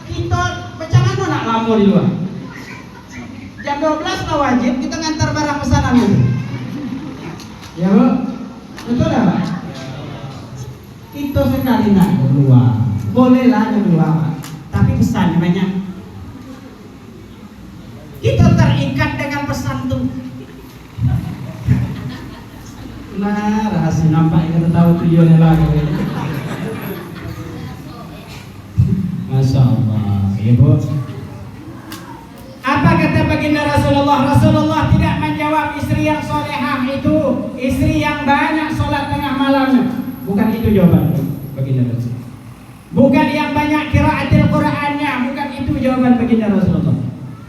Speaker 1: Kita macam mana nak lama di luar? Jam 12 lah wajib kita ngantar barang pesanan itu. Ya Bu, betul tak Pak? Kita sekali nak keluar, bolehlah keluar, tapi pesannya banyak. Kita terikat dengan pesan tuh. Nah, rahasia nampak kita tahu tujuannya lagi. Masya Allah, ya Bu. Apa kata baginda Rasulullah? Rasulullah tidak menjawab istri yang solehah itu istri yang banyak sholat tengah malamnya. Bukan itu jawaban baginda Rasul. Bukan yang banyak qiraatil Qur'annya, bukan itu jawaban baginda Rasulullah.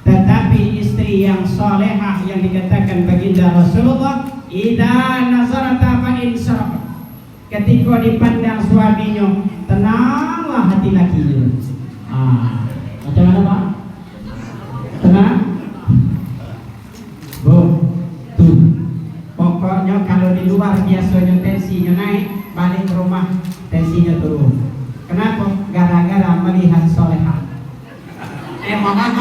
Speaker 1: Tetapi istri yang salehah yang dikatakan baginda Rasulullah, idza nazarata fa insaraf. Ketika dipandang suaminya, tenanglah hati lakinya. Macam mana Pak? Tenang? Bu, tuh. Pokoknya kalau di luar biasanya tensinya naik, balik ke rumah tensinya turun. Kenapa? Gara-gara melihat solehah. Maaf,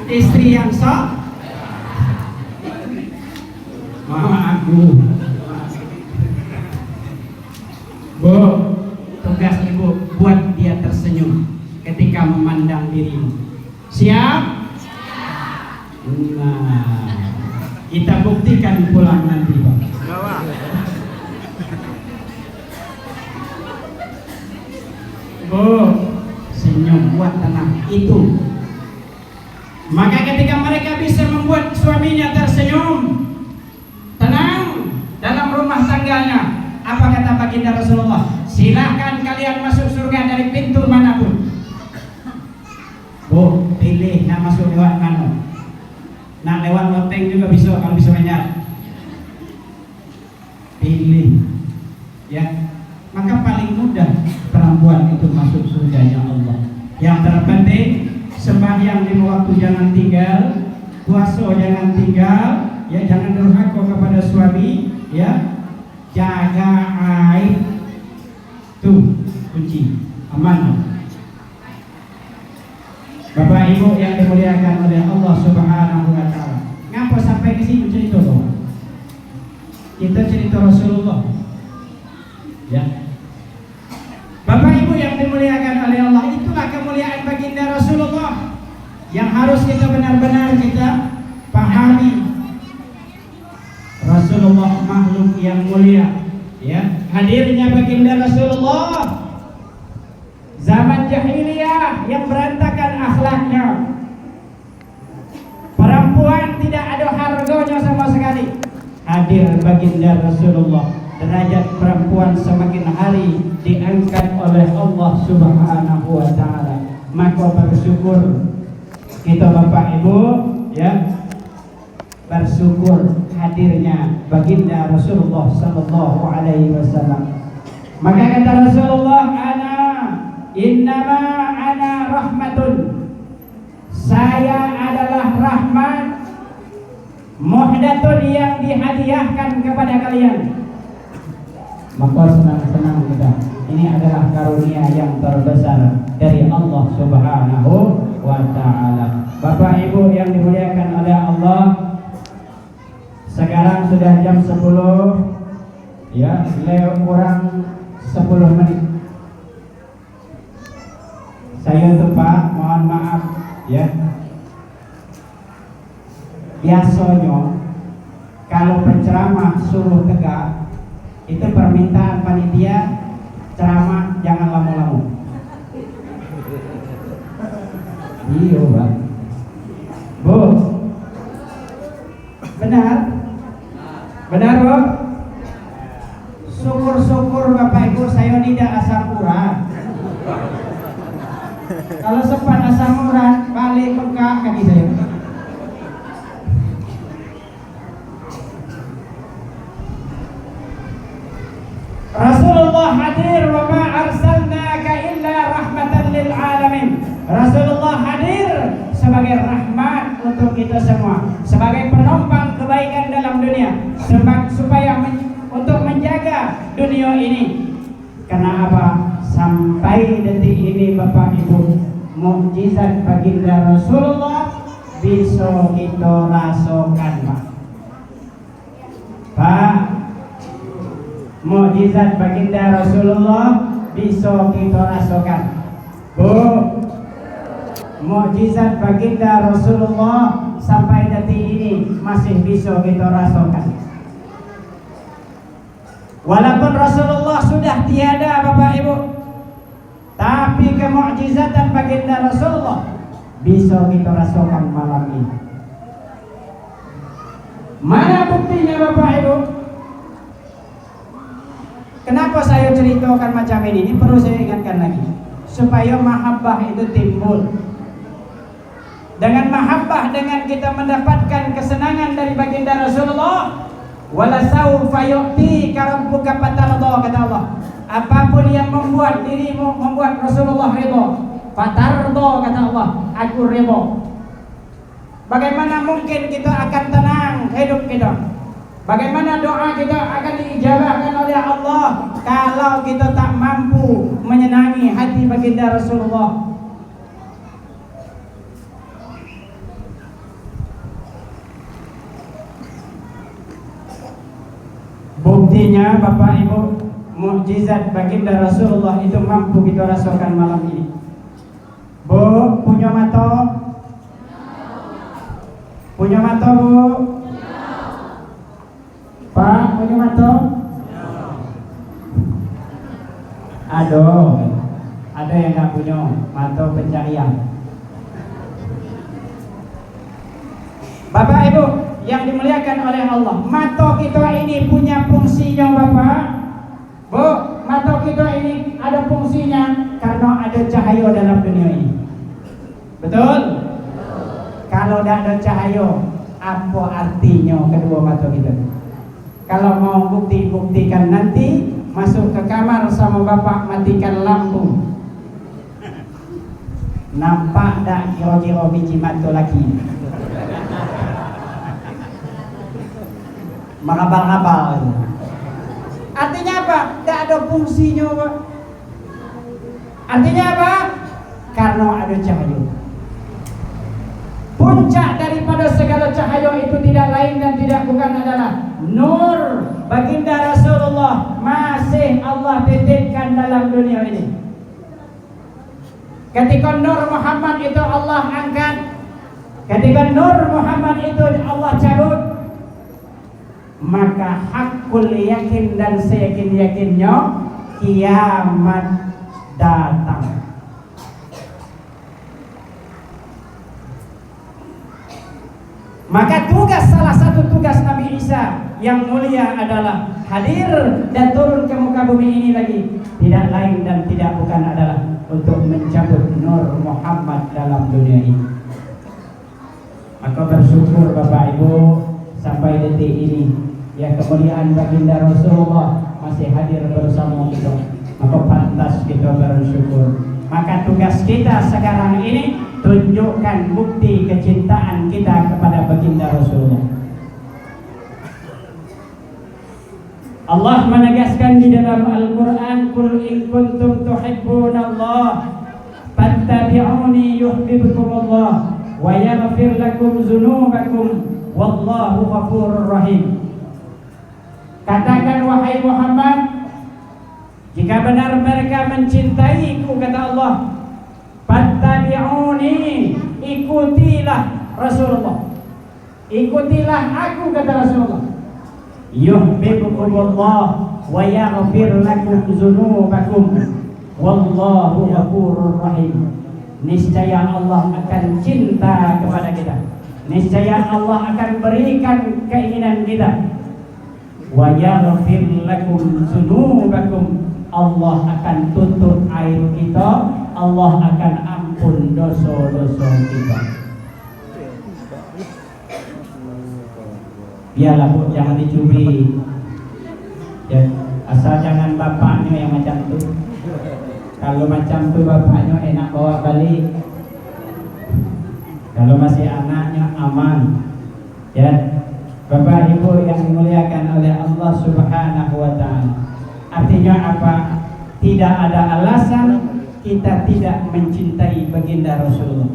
Speaker 1: istri yang maaf Bu. Bu, tugas ibu buat dia tersenyum ketika memandang dirimu. Siap? Nah, kita buktikan pulang nanti Pak. Bu, senyum, buat tenang itu. Maka ketika mereka bisa membuat suaminya tersenyum, tenang dalam rumah tangganya, apa kata baginda Rasulullah? Silahkan kalian masuk surga dari pintu manapun. Bu, pilih nak masuk lewat mana. Nak lewat loteng juga bisa kalau bisa banyak. Pilih, ya. Maka paling mudah perempuan itu masuk surganya Allah. Yang terpenting sembahyang 5 waktu jangan tinggal, puasa jangan tinggal, ya jangan durhaka kepada suami, ya jaga aib, tuh kunci amanah. Bapak Ibu yang dimuliakan oleh Allah Subhanahu wa taala. Ngapa sampai ke sini cerita Bapak? Kita cerita Rasulullah. Ya. Bapak Ibu yang dimuliakan oleh Allah, itulah kemuliaan baginda Rasulullah yang harus kita benar-benar kita pahami. Rasulullah makhluk yang mulia, ya. Hadirnya baginda Rasulullah zaman jahiliyah yang berantakan akhlaknya. Perempuan tidak ada harganya sama sekali. Hadir baginda Rasulullah, derajat perempuan semakin hari diangkat oleh Allah Subhanahu wa taala. Maka bersyukur kita Bapak Ibu, ya. Bersyukur hadirnya baginda Rasulullah sallallahu alaihi wasallam. Maka kata Rasulullah, innama ana rahmatun. Saya adalah rahmat muhdatun yang dihadiahkan kepada kalian. Maka senang-senang kita. Ini adalah karunia yang terbesar dari Allah Subhanahu wa taala. Bapak Ibu yang dimuliakan oleh Allah, sekarang sudah jam 10, ya, kurang 10 menit. Saya lupa, mohon maaf, ya. Biasanya kalau penceramah suruh tegak, itu permintaan panitia ceramah jangan lama-lama. Iya, Pak. Bu, benar? Benar, Bu? Syukur-syukur Bapak Ibu saya tidak asam urat. Kalau sempat asam urat, balik bengkak kaki saya. Rasulullah hadir, wa ma arsalnaka illa rahmatan lil alamin. Rasulullah hadir sebagai rahmat untuk kita semua, sebagai penopang kebaikan dalam dunia, supaya untuk menjaga dunia ini. Karena apa? Sampai detik ini Bapak Ibu, mukjizat baginda Rasulullah bisa kita rasakan, Pak. Pak, mukjizat baginda Rasulullah bisa kita rasakan. Bu, mukjizat baginda Rasulullah sampai detik ini masih bisa kita rasakan. Walaupun Rasulullah sudah tiada Bapak Ibu, tapi kemukjizatan baginda Rasulullah bisa kita rasakan malam ini. Mana buktinya Bapak Ibu? Kenapa saya ceritakan macam ini? Ini perlu saya ingatkan lagi, supaya mahabbah itu timbul. Dengan mahabbah, dengan kita mendapatkan kesenangan dari baginda Rasulullah, wala saufa yu'tika rabbuka fatarda, kata Allah. Apapun yang membuat dirimu, membuat Rasulullah ridha, fatarda, kata Allah, aku ridha. Bagaimana mungkin kita akan tenang hidup kita? Bagaimana doa kita akan diijabahkan oleh Allah kalau kita tak mampu menyenangi hati baginda Rasulullah? Buktinya Bapak Ibu, mukjizat baginda Rasulullah itu mampu kita rasakan malam ini. Bu, punya mata? Punya mata, Bu? Pak, punya mata? Aduh, ada yang nggak punya mata pencarian. Bapak Ibu yang dimuliakan oleh Allah, mata kita ini punya fungsinya, Bapak. Bu, mata kita ini ada fungsinya karena ada cahaya dalam dunia ini. Betul? Kalau tidak ada cahaya, apa artinya kedua mata kita? Kalau mau buktikan nanti, masuk ke kamar sama bapak, matikan lampu. Nampak tak kira-kira biji mata lagi? Mengabal-abal. Artinya apa? Tak ada fungsinya, Pak. Artinya apa? Karena ada cahaya. Puncak daripada segala cahaya itu tidak lain dan tidak bukan adalah nur baginda Rasulullah, masih Allah titipkan dalam dunia ini. Ketika nur Muhammad itu Allah angkat, ketika nur Muhammad itu Allah cabut, maka hakul yakin dan seyakin-yakinnya kiamat datang. Maka salah satu tugas Nabi Isa yang mulia adalah hadir dan turun ke muka bumi ini lagi, tidak lain dan tidak bukan adalah untuk mencabut nur Muhammad dalam dunia ini. Maka bersyukur Bapak Ibu sampai detik ini, ya, kemuliaan baginda Rasulullah masih hadir bersama kita. Maka pantas kita bersyukur. Maka tugas kita sekarang ini tunjukkan bukti kecintaan kita kepada baginda Rasulullah. Allah menegaskan di dalam Al-Quran, Qul in kuntum tuhibbunallah fattabi'uni yuhibbukumullah wa yaghfir lakum dzunubakum wallahu ghafurur rahim. Katakan wahai Muhammad, jika benar mereka mencintaiku, kata Allah, fattabi'uni, ikutilah Rasulullah, ikutilah aku, kata Rasulullah. Yuhibbukumullah wa yaghfir lakum dzunubakum wallahu ghafurur rahim. Niscaya Allah akan cinta kepada kita, niscaya Allah akan berikan keinginan kita. Wa yaghfir lakum dzunubakum, Allah akan tuntut air kita, Allah akan ampun dosa-dosa kita. Biarlah Bu, jangan dicuri ya, asal jangan bapaknya yang macam tu. Kalau macam tu bapaknya enak bawa balik. Kalau masih anaknya aman. Ya, Bapak Ibu yang dimuliakan oleh Allah Subhanahu wa ta'ala. Artinya apa? Tidak ada alasan kita tidak mencintai baginda Rasulullah.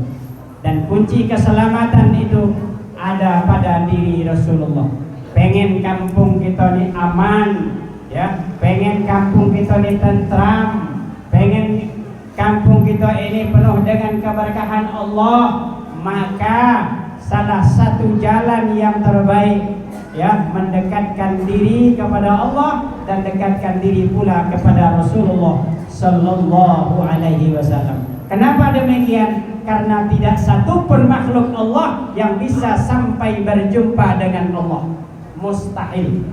Speaker 1: Dan kunci keselamatan itu ada pada diri Rasulullah. Pengen kampung kita ini aman, ya, pengen kampung kita ini tentram, pengen kampung kita ini penuh dengan keberkahan Allah, maka salah satu jalan yang terbaik, ya, mendekatkan diri kepada Allah dan dekatkan diri pula kepada Rasulullah sallallahu alaihi wasallam. Kenapa demikian? Karena tidak satu pun makhluk Allah yang bisa sampai berjumpa dengan Allah. Mustahil.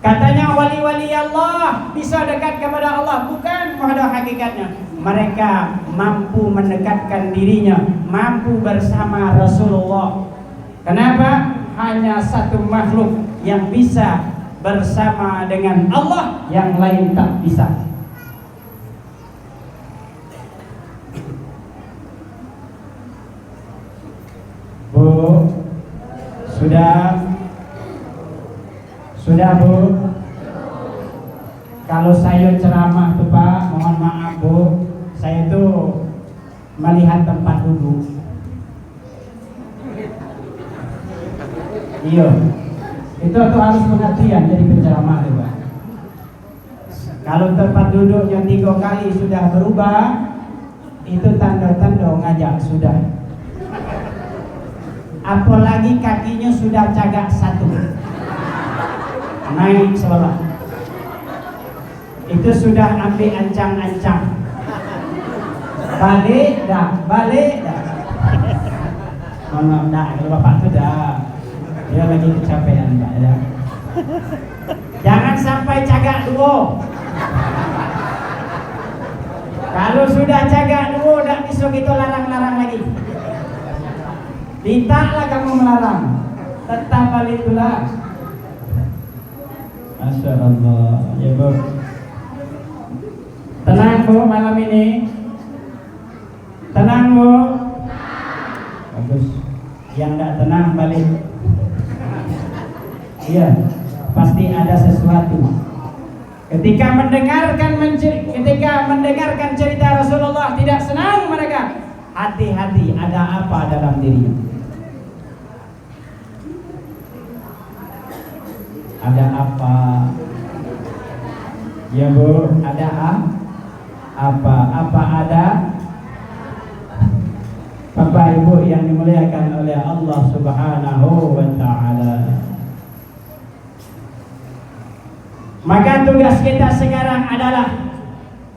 Speaker 1: Katanya wali-wali Allah bisa dekat kepada Allah, bukan pada hakikatnya. Mereka mampu mendekatkan dirinya, mampu bersama Rasulullah. Kenapa? Hanya satu makhluk yang bisa bersama dengan Allah, yang lain tak bisa. Bu, sudah Bu. Kalau saya ceramah tuh Pak, mohon maaf Bu, saya tuh melihat tempat duduk. Iya, itu tuh harus pengertian jadi penceramah tuh Pak. Kalau tempat duduknya 3 kali sudah berubah, itu tanda-tanda ngajak sudah. Apalagi kakinya sudah cagak 1, naik sebelah, itu sudah ambil ancang-ancang. Balik dah. Mohon maaf dah, kalau bapak tuh dah, dia lagi kecapean Pak ya. Jangan sampai cagak 2. Kalau sudah cagak 2, dah besok itu larang-larang lagi. Tidaklah kamu melarang, tetap balik pula. Masya Allah, ya Bu. Tenang Bu malam ini. Tenang Bu. Bagus. Yang tidak tenang balik. Iya, pasti ada sesuatu. Ketika mendengarkan cerita Rasulullah tidak senang mereka. Hati-hati, ada apa dalam dirinya? Ada apa? Ya Bu, ada apa? Apa ada? Bapak Ibu yang dimuliakan oleh Allah Subhanahu wa Ta'ala. Maka tugas kita sekarang adalah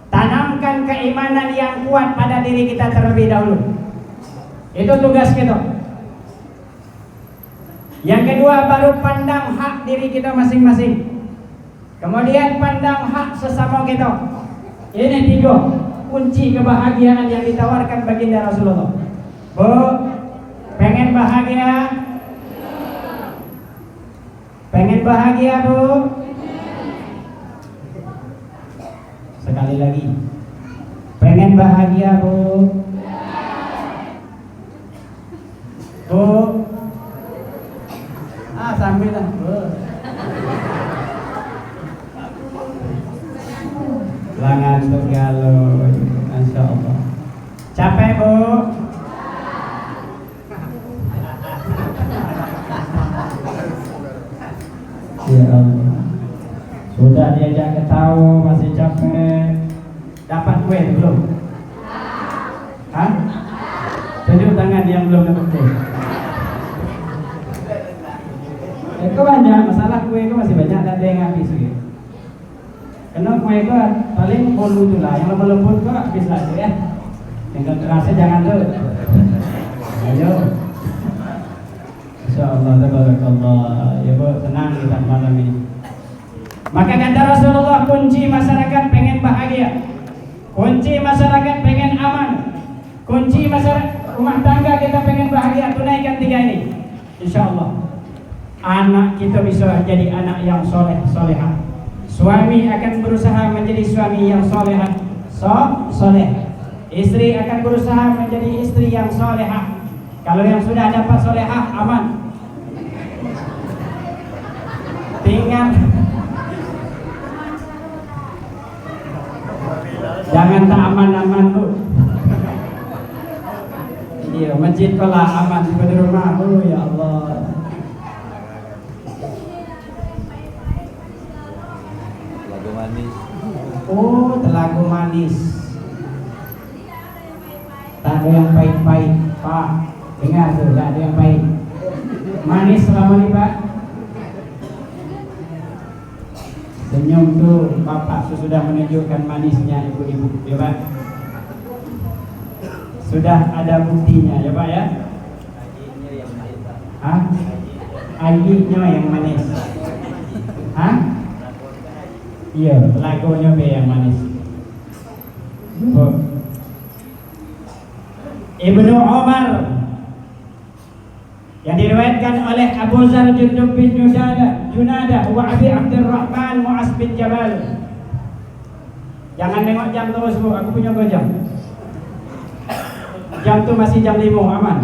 Speaker 1: tanamkan keimanan yang kuat pada diri kita terlebih dahulu. Itu tugas kita. Yang kedua, baru pandang hak diri kita masing-masing. Kemudian pandang hak sesama kita. Ini 3 kunci kebahagiaan yang ditawarkan baginda Rasulullah. Bu, pengen bahagia? Pengen bahagia Bu? Sekali lagi, pengen bahagia Bu? Bu? Sambil lah Bu. Langan tergalau, Masya Allah. Capek Bu? Ya Allah. Sudah diajak ketawa masih capek. Dapat kue belum? Hah? Tunjuk tangan yang belum dapat kue. Itu banyak masalah, kue itu masih banyak, ada yang habis gitu. Karena kue itu paling bolu itu lah, yang lembut-lembut kok habis lagi ya. Yang kerasnya jangan tuh. Ayo. Insyaallah, tabarakallah. Ya Bu, senang kita malam ini. Maka kata Rasulullah, kunci masyarakat pengen bahagia, kunci masyarakat pengen aman, kunci masyarakat rumah tangga kita pengen bahagia, tunaikan 3 ini. Insyaallah anak kita bisa jadi anak yang soleh-solehah. Suami akan berusaha menjadi suami yang soleh. Istri akan berusaha menjadi istri yang solehah. Kalau yang sudah dapat solehah, aman. Tinggal jangan tak aman-aman Bu. Iya, masjid kalau aman di rumah. Oh ya Allah. Telaga manis. Oh, telaga manis. Tak ada yang pahit-pahit, Pak. Dengar tuh, tak ada yang pahit. Manis selama ini Pak. Senyum tuh Bapak sudah menunjukkan manisnya ibu-ibu, ya Pak. Sudah ada buktinya ya Pak ya. Hah? Ayinya yang manis. Hah? Iya, lagunya be yang manis. Oh. Ibnu Umar yang diriwayatkan oleh Abu Zar Jundub bin Junadah wa Abi Abdurrahman Mu'az bin Jabal. Jangan nengok jam terus Bu, aku punya jam. Jam tuh masih jam 5, aman.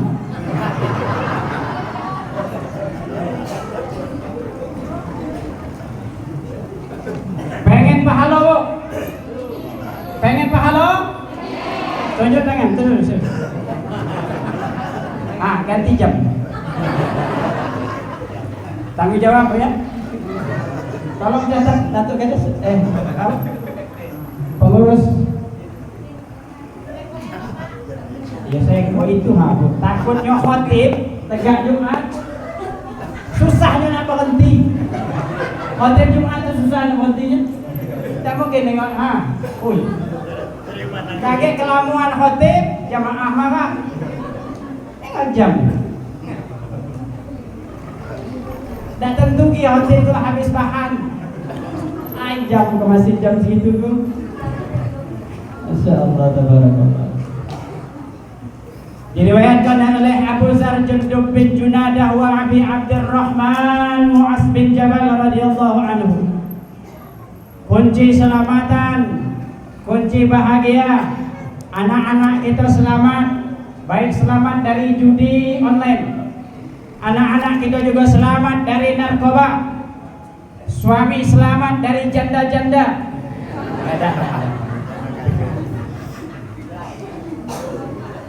Speaker 1: Pengen pahala Bu? Pengen pahala? Tunjuk tangan, tunjuk. Ganti jam. Tanggung jawab ya. Tolong catat Datuk Kades. Pengurus. Ya saya kok itu Bu. Takutnya khotib tegak Jumat. Susahnya nak berhenti. Khotib Jumat itu susah nak berhentinya. Kita mungkin nengok kaget kelamuan khotib, jamaah marah. Jam. Tak tentu ki khotib tu habis bahan. Jam ke masih jam segitu tu. Masya-Allah tabarakallah. Diriwayatkan oleh Abu Zar Jundub bin Junadah wa Abi Abdurrahman Mu'az bin Jabal radhiyallahu anhu. Kunci selamatan, kunci bahagia, anak-anak kita selamat, baik selamat dari judi online, anak-anak kita juga selamat dari narkoba, suami selamat dari janda-janda.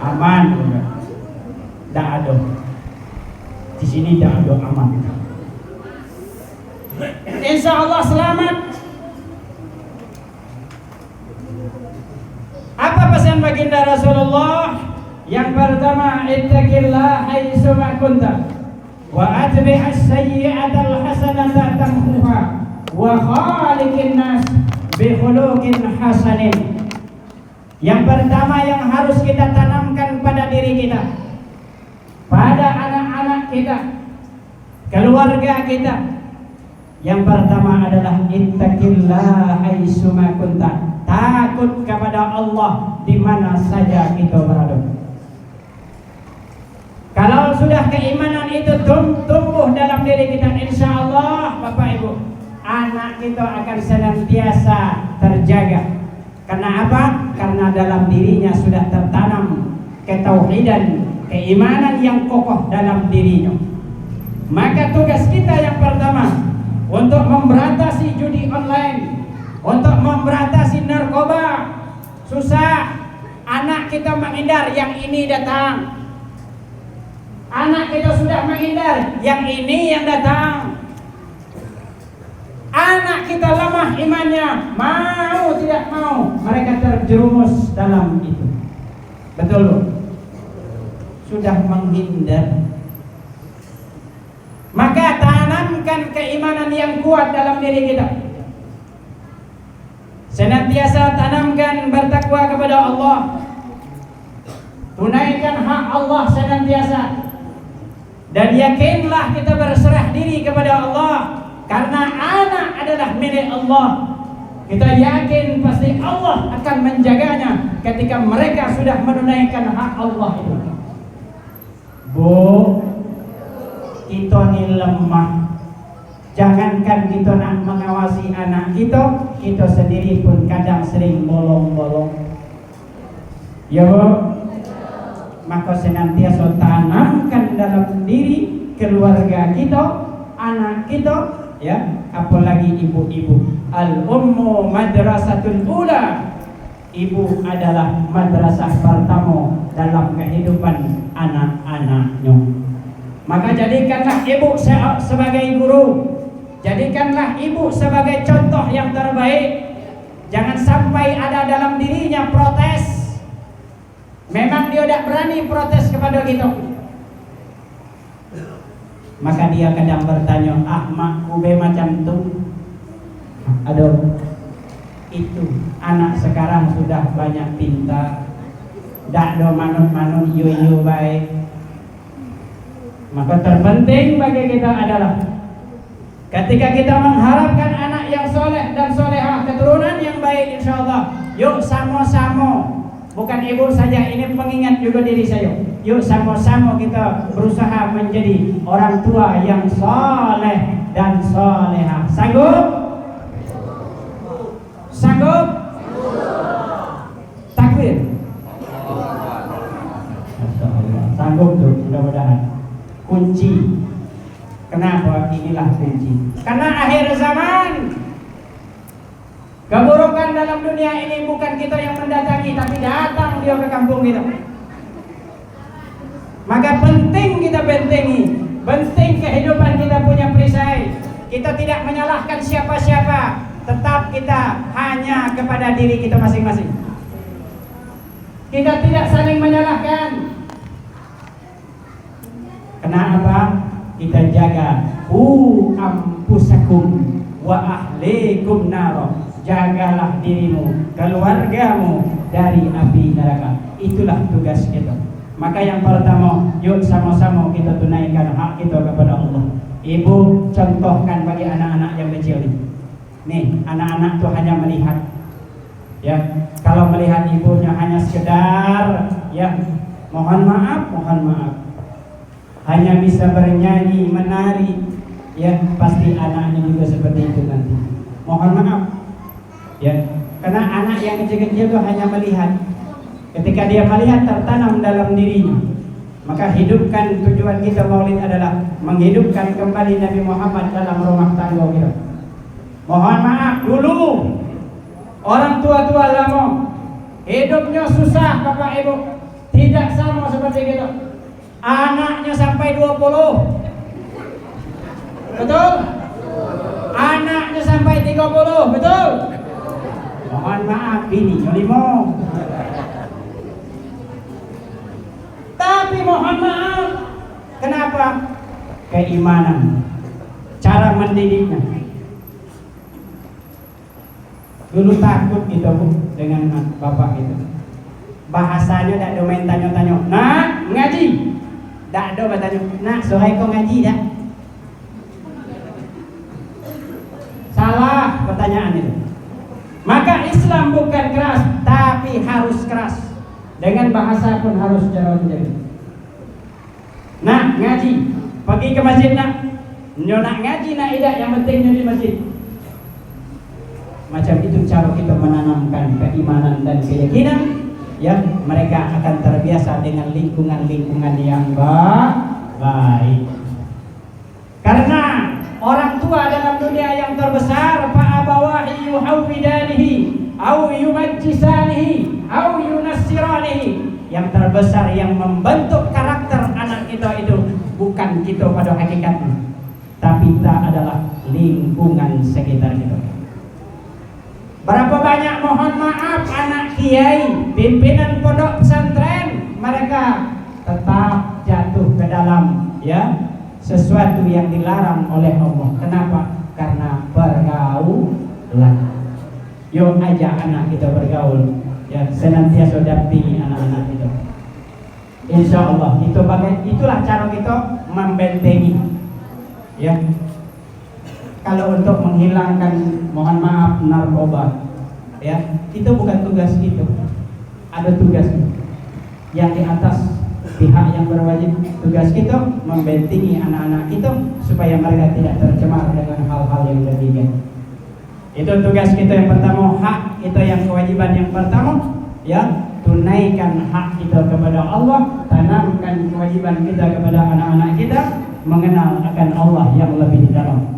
Speaker 1: Aman, tak ada. Di sini tak ada aman. Insya Allah selamat. Apa pesan baginda Rasulullah? Yang pertama, ittaqillah haitsu ma kunta wa atbi'as sayyi'atal hasanata tamhuha wa khaliqin nas bi khuluqin hasanin. Yang pertama yang harus kita tanamkan pada diri kita, pada anak-anak kita, keluarga kita, yang pertama adalah ittaqillah haitsu ma kunta. Takut kepada Allah di mana saja kita berada. Kalau sudah keimanan itu tumbuh dalam diri kita, insya Allah Bapak Ibu, anak kita akan senantiasa terjaga. Karena apa? Karena dalam dirinya sudah tertanam ketauhidan, keimanan yang kokoh dalam dirinya. Maka tugas kita yang pertama untuk memberantas judi online, untuk memberantas narkoba. Susah, anak kita menghindar, yang ini datang. Anak kita sudah menghindar, yang ini yang datang. Anak kita lemah imannya, mau tidak mau mereka terjerumus dalam itu. Betul, sudah menghindar. Maka tanamkan keimanan yang kuat dalam diri kita. Senantiasa tanamkan bertakwa kepada Allah. Tunaikan hak Allah senantiasa. Dan yakinlah kita berserah diri kepada Allah. Karena anak adalah milik Allah. Kita yakin pasti Allah akan menjaganya ketika mereka sudah menunaikan hak Allah itu. Bu, kita ini lemah. Jangankan kita nak mengawasi anak kita sendiri pun kadang sering bolong-bolong. Ya Bu, maka senantiasa tanamkan dalam diri keluarga kita, anak kita, ya, apalagi ibu-ibu. Al-ummu madrasatul ula. Ibu adalah madrasah pertama dalam kehidupan anak-anaknya. Maka jadikanlah ibu sebagai guru. Jadikanlah ibu sebagai contoh yang terbaik. Jangan sampai ada dalam dirinya protes. Memang dia tidak berani protes kepada kita. Maka dia kadang bertanya, makku be macam tu. Aduh, itu anak sekarang sudah banyak pintar. Dak do manut-manut yu baik. Maka terpenting bagi kita adalah Ketika kita mengharapkan anak yang soleh dan solehah, keturunan yang baik, insya Allah, yuk sama-sama, bukan ibu saja, ini pengingat juga diri saya. Yuk sama-sama kita berusaha menjadi orang tua yang soleh dan solehah. Sanggup? Sanggup? Takbir. Sanggup tuh, mudah-mudahan. Kunci. Kenapa? Inilah kunci. Karena akhir zaman, keburukan dalam dunia ini bukan kita yang mendatangi, tapi datang dia ke kampung kita. Maka penting kita bentengi, penting kehidupan kita punya perisai. Kita tidak menyalahkan siapa-siapa, tetap kita hanya kepada diri kita masing-masing. Kita tidak saling menyalahkan. Kenapa? Kita jaga ampusakum wa ahlikum naro. Jagalah dirimu, keluargamu dari api neraka. Itulah tugas kita. Maka yang pertama, yuk sama-sama kita tunaikan hak kita kepada Allah. Ibu contohkan bagi anak-anak yang kecil ini. Nih, anak-anak tuh hanya melihat. Ya, kalau melihat ibunya hanya sekedar, ya, mohon maaf, hanya bisa bernyanyi, menari, ya, pasti anaknya juga seperti itu nanti. Mohon maaf, ya, karena anak yang kecil-kecil itu hanya melihat. Ketika dia melihat, tertanam dalam dirinya. Maka hidupkan, tujuan kita maulid adalah menghidupkan kembali Nabi Muhammad dalam rumah tangga kita. Mohon maaf dulu, orang tua-tua lama hidupnya susah, Bapak Ibu, tidak sama seperti kita. Anaknya sampai 20, betul? Anaknya sampai 30, betul? Mohon maaf, ini 5. Tapi mohon maaf, kenapa? Keimanan, cara mendidiknya. Dulu takut gitu dengan bapak itu. Bahasanya tak ada main tanya-tanya. Nak, ngaji? Tak ada bertanya. Nak, sohai kau ngaji tak? Salah pertanyaan itu. Maka Islam bukan keras, tapi harus keras. Dengan bahasa pun harus cara menjadi. Nak, ngaji. Pergi ke masjid nak. Nyo nak ngaji nak tidak, yang penting di masjid. Macam itu cara kita menanamkan keimanan dan keyakinan, ya, mereka akan terbiasa dengan lingkungan-lingkungan yang baik. Karena orang tua dalam dunia yang terbesar, fa'abawahi yuhawwidanihi au yumajjisanihi au yunassiranihi. Yang terbesar yang membentuk karakter anak kita itu bukan kita pada hakikatnya, tapi kita adalah lingkungan sekitar kita. Berapa banyak, mohon maaf, anak kiai, pimpinan pondok pesantren, mereka tetap jatuh ke dalam, ya, sesuatu yang dilarang oleh Allah. Kenapa? Karena pergaulan. Yuk ajak anak kita bergaul, ya, senantiasa dampingi anak-anak kita. Insya Allah itulah cara kita membentengi, ya. Kalau untuk menghilangkan, mohon maaf, narkoba, ya, itu bukan tugas kita. Ada tugas yang di atas pihak yang berwajib. Tugas kita membentengi anak-anak kita supaya mereka tidak tercemar dengan hal-hal yang demikian. Itu tugas kita yang pertama, hak kita yang kewajiban yang pertama, ya, tunaikan hak kita kepada Allah, tanamkan kewajiban kita kepada anak-anak kita, mengenal akan Allah yang lebih dalam.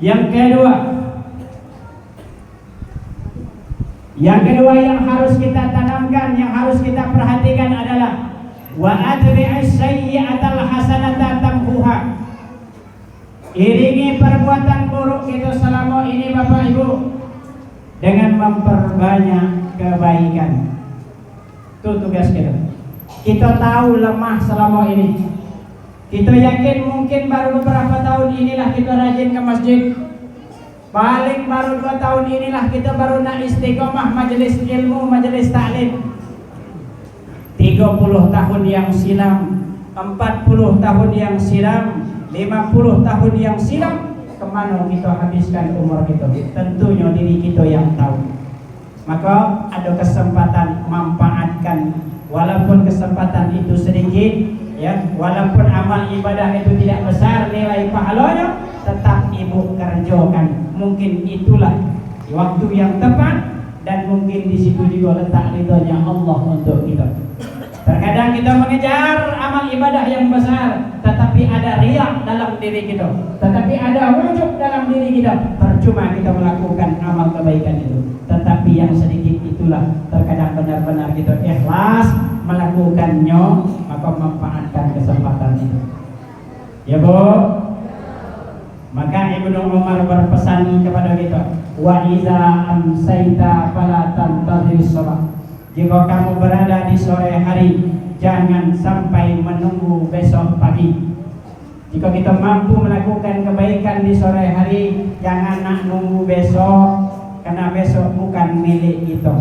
Speaker 1: Yang kedua yang harus kita tanamkan, yang harus kita perhatikan adalah wa atbi'is sayyi'atal hasanata tamhuha. Iringi perbuatan buruk kita selama ini, Bapak Ibu, dengan memperbanyak kebaikan. Itu tugas kita. Kita tahu lemah selama ini. Kita yakin mungkin baru beberapa tahun inilah kita rajin ke masjid. Paling baru 2 tahun inilah kita baru nak istiqomah majelis ilmu, majelis taklim. 30 tahun yang silam, 40 tahun yang silam, 50 tahun yang silam, kemana kita habiskan umur kita? Tentunya diri kita yang tahu. Maka ada kesempatan manfaatkan, walaupun kesempatan itu sedikit, ya, walaupun amal ibadah itu tidak besar nilai pahalanya, tetap ibu kerjakan. Mungkin itulah waktu yang tepat, dan mungkin di situ juga letak ridhonya Allah untuk kita. Terkadang kita mengejar amal ibadah yang besar, tetapi ada riak dalam diri kita, tetapi ada wujud dalam diri kita. Percuma kita melakukan amal kebaikan itu. Tetapi yang sedikit itulah terkadang benar-benar kita ikhlas melakukannya, maka manfaatkan kesempatan itu. Ya Bu. Maka Ibnu Umar berpesan kepada kita, wa iza amsaita fala tantazir shalah. Jika kamu berada di sore hari, jangan sampai menunggu besok pagi. Jika kita mampu melakukan kebaikan di sore hari, jangan nak nunggu besok, karena besok bukan milik kita.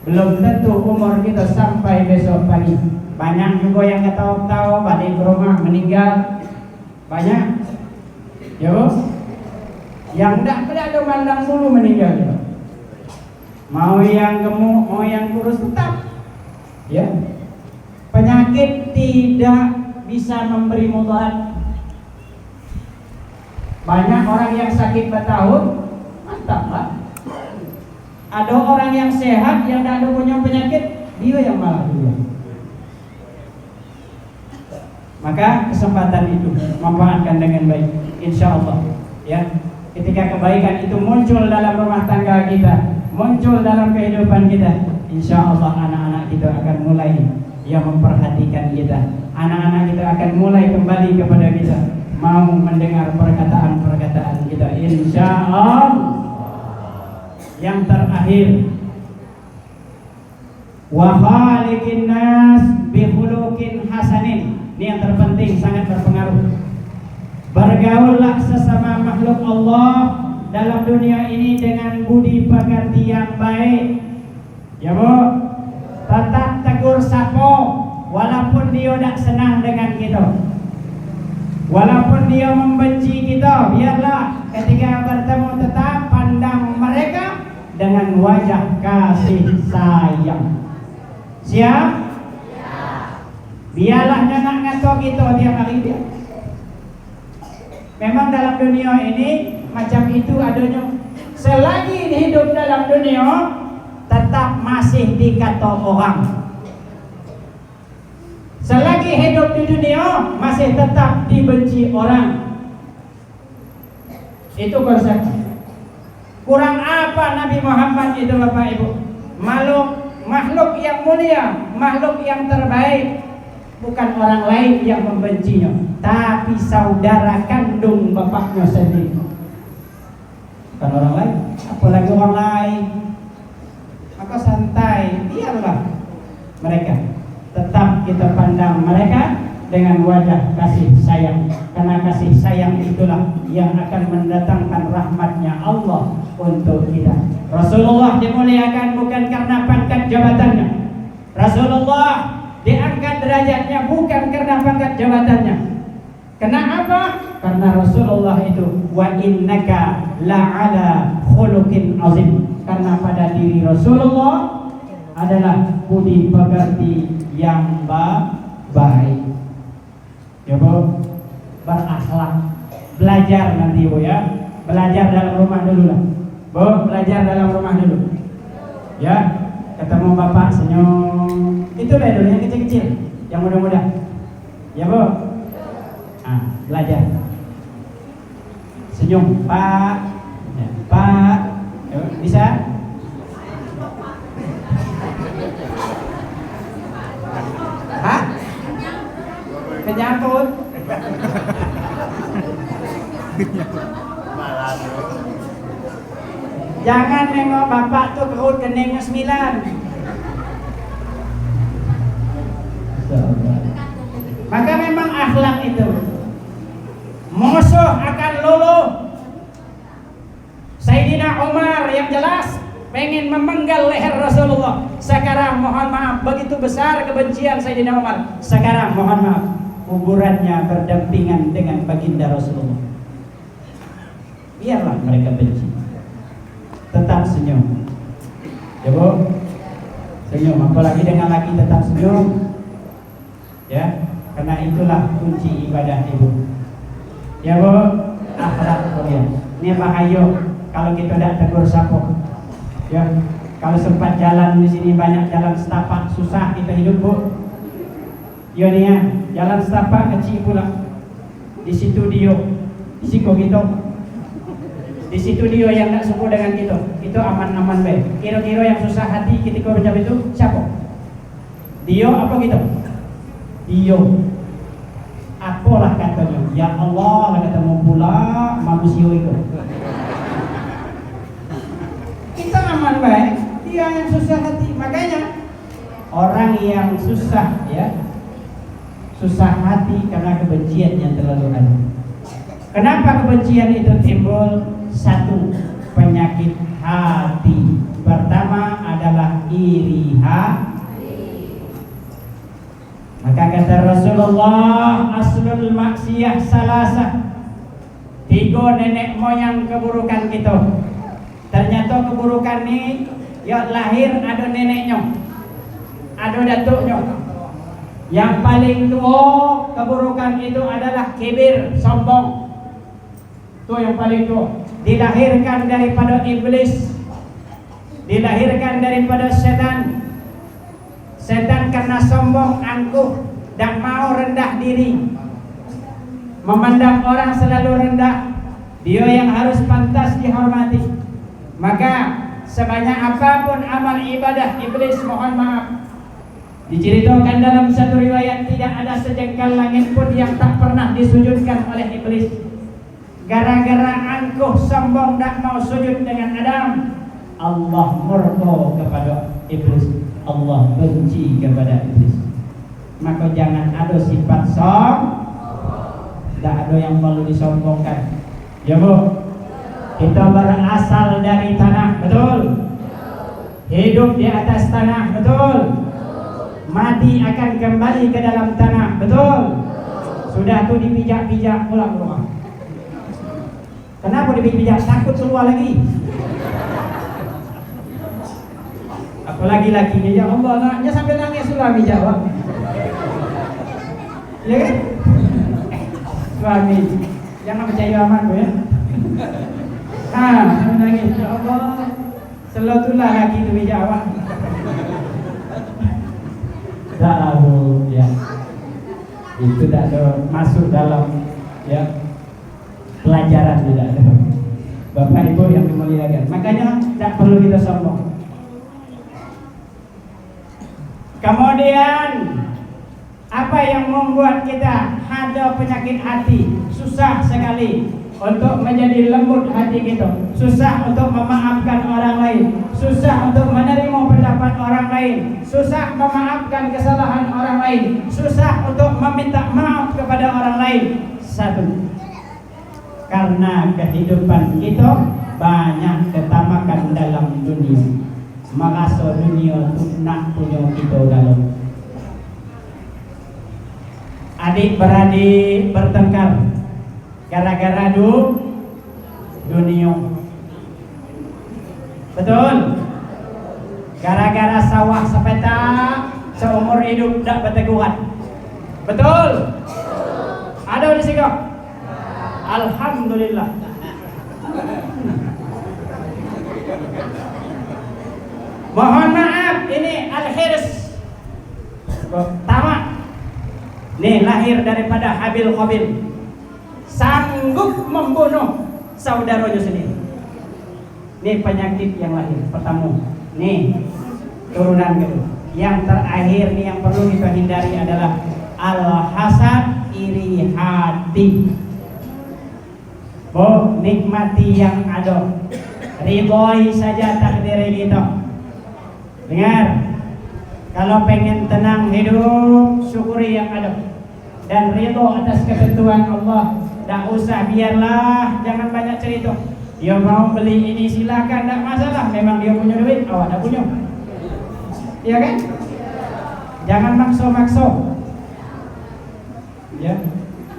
Speaker 1: Belum tentu umur kita sampai besok pagi. Banyak juga yang ketawa-tawa balik ke rumah meninggal. Banyak, ya Bu. Yang tidak ada mandang dulu meninggal ya. Mau yang gemuk, mau yang kurus tetap, ya. Penyakit tidak bisa memberi mudarat. Banyak orang yang sakit bertahun, mantap lah. Ada orang yang sehat yang tidak ada punya penyakit, dia yang malah dulu. Maka kesempatan itu manfaatkan dengan baik, insya Allah. Ya, ketika kebaikan itu muncul dalam rumah tangga kita, muncul dalam kehidupan kita, insya Allah anak-anak kita akan mulai yang memperhatikan kita. Anak-anak kita akan mulai kembali kepada kita, mau mendengar perkataan-perkataan kita, insya Allah. Yang terakhir, wa khaliqin nas bi khuluqin hasanin. Ini yang terpenting, sangat berpengaruh. Bergaullah sesama makhluk Allah dalam dunia ini dengan budi pekerti yang baik. Ya Bu, tetap tegur sapa walaupun dia tidak senang dengan kita, walaupun dia membenci kita, biarlah ketika bertemu tetap pandang mereka dengan wajah kasih sayang. Siap? Biarlah jangan ngaco kita tiap hari dia. Memang dalam dunia ini macam itu adanya. Selagi hidup dalam dunia, tetap masih dikata orang. Selagi hidup di dunia, masih tetap dibenci orang. Itu konsep. Kurang apa Nabi Muhammad itu Bapak Ibu? Makhluk yang mulia, makhluk yang terbaik. Bukan orang lain yang membencinya, tapi saudara kandung bapaknya sendiri. Bukan orang lain, apalagi orang lain. Maka santai, biarlah mereka. Tetap kita pandang mereka dengan wajah kasih sayang, karena kasih sayang itulah yang akan mendatangkan rahmatnya Allah untuk kita. Rasulullah dimuliakan bukan karena pangkat jabatannya. Rasulullah diangkat derajatnya bukan karena pangkat jabatannya. Kenapa? Karena Rasulullah itu wa innaka la'ala khuluqin azim. Karena pada diri Rasulullah adalah budi pekerti yang baik. Ya Bu, berakhlak. Belajar nanti Bu ya. Belajar dalam rumah dulu lah. Bu, belajar dalam rumah dulu. Ya, ketemu bapak senyum. Itu lah dulu yang kecil-kecil, yang muda-muda. Ya Bu. Belajar. Senyum, Pak. Ya, Pak. Ya, bisa? Hah? Kenyangkut. Jangan nengok bapak tuh kerut keningnya 9. Maka memang akhlak itu musuh akan luluh. Sayyidina Umar yang jelas pengen memenggal leher Rasulullah. Sekarang mohon maaf, begitu besar kebencian Sayyidina Umar. Sekarang mohon maaf, kuburannya berdampingan dengan baginda Rasulullah. Biarlah mereka benci, tetap senyum. Ya Bu, senyum, apalagi dengan laki tetap senyum. Ya, karena itulah kunci ibadah Ibu. Ya Bu, akhlak mulia. Ini bahaya kalau kita tidak tegur sapa. Ya, kalau sempat jalan di sini banyak jalan setapak, susah kita hidup Bu. Ya nih ya, jalan setapak kecil pula. Di situ dia, di situ gitu. Di situ dia yang tak suka dengan kita. Itu aman-aman baik. Kira-kira yang susah hati ketika macam itu siapa? Dia apa gitu? Dia. Apalah katanya? Ya Allah, lah ketemu pula manusia itu. Kita aman baik. Dia yang susah hati. Makanya orang yang susah ya, susah hati karena kebencian yang terlalu ada. Kenapa kebencian itu timbul? Satu, penyakit hati. Pertama adalah iri hati. Maka kata Rasulullah, aslul maksiyah salasah. 3 nenek moyang keburukan kita. Ternyata keburukan ini ya lahir ada neneknya, ada datuknya. Yang paling tua keburukan itu adalah kibir, sombong. Itu yang paling tua. Dilahirkan daripada iblis, dilahirkan daripada setan. Setan karena sombong, angkuh, dan mau rendah diri, memandang orang selalu rendah. Dia yang harus pantas dihormati. Maka sebanyak apapun amal ibadah iblis, mohon maaf, diceritakan dalam satu riwayat tidak ada sejengkal langit pun yang tak pernah disujudkan oleh iblis. Gara-gara angkuh sombong tak mau sujud dengan Adam, Allah murka kepada iblis, Allah benci kepada iblis. Maka jangan ada sifat tak ada yang perlu disombongkan. Ya Bu, kita berasal dari tanah, betul? Hidup di atas tanah, betul? Mati akan kembali ke dalam tanah, betul? Sudah tuh dipijak-pijak pulang rumah. Kenapa dipijak? Takut keluar lagi. Apalagi lakinya, ya Allah, anaknya sampai nangis suami jawab. Ya kan? Suami, jangan percaya aman Bu ya. Sampai nangis, ya Allah, selalulah laki itu bijawab. Tak tahu ya. Itu tak ada masuk dalam ya pelajaran, tidak ada. Bapak Ibu yang dimuliakan, makanya tak perlu kita sombong. Kemudian apa yang membuat kita ada penyakit hati? Susah sekali untuk menjadi lembut hati kita, susah untuk memaafkan orang lain, susah untuk menerima pendapat orang lain, susah memaafkan kesalahan orang lain, susah untuk meminta maaf kepada orang lain. Satu, karena kehidupan kita banyak ketamakan dalam dunia. Merasa dunia itu nak punya kita dalam. Adik-beradik bertengkar gara-gara dunia. Betul? Gara-gara sawah sepeta seumur hidup tak berteguran. Betul? Ada di sini? Alhamdulillah. Mohon maaf, ini al-hirs tamak. Nih lahir daripada Habil Qabil, sanggup membunuh saudaranya sendiri. Nih penyakit yang lahir pertama. Nih turunan kedua. Yang terakhir nih yang perlu kita hindari adalah al-hasad, iri hati. Oh, nikmati yang ada, ridhoi saja takdir kita. Dengar, kalau pengen tenang hidup, syukuri yang ada dan ridho atas ketentuan Allah. Tak usah, biarlah, jangan banyak cerita. Dia mau beli ini silakan, tak masalah. Memang dia punya duit, awak tak punya. Iya kan? Jangan makso-makso. Ya,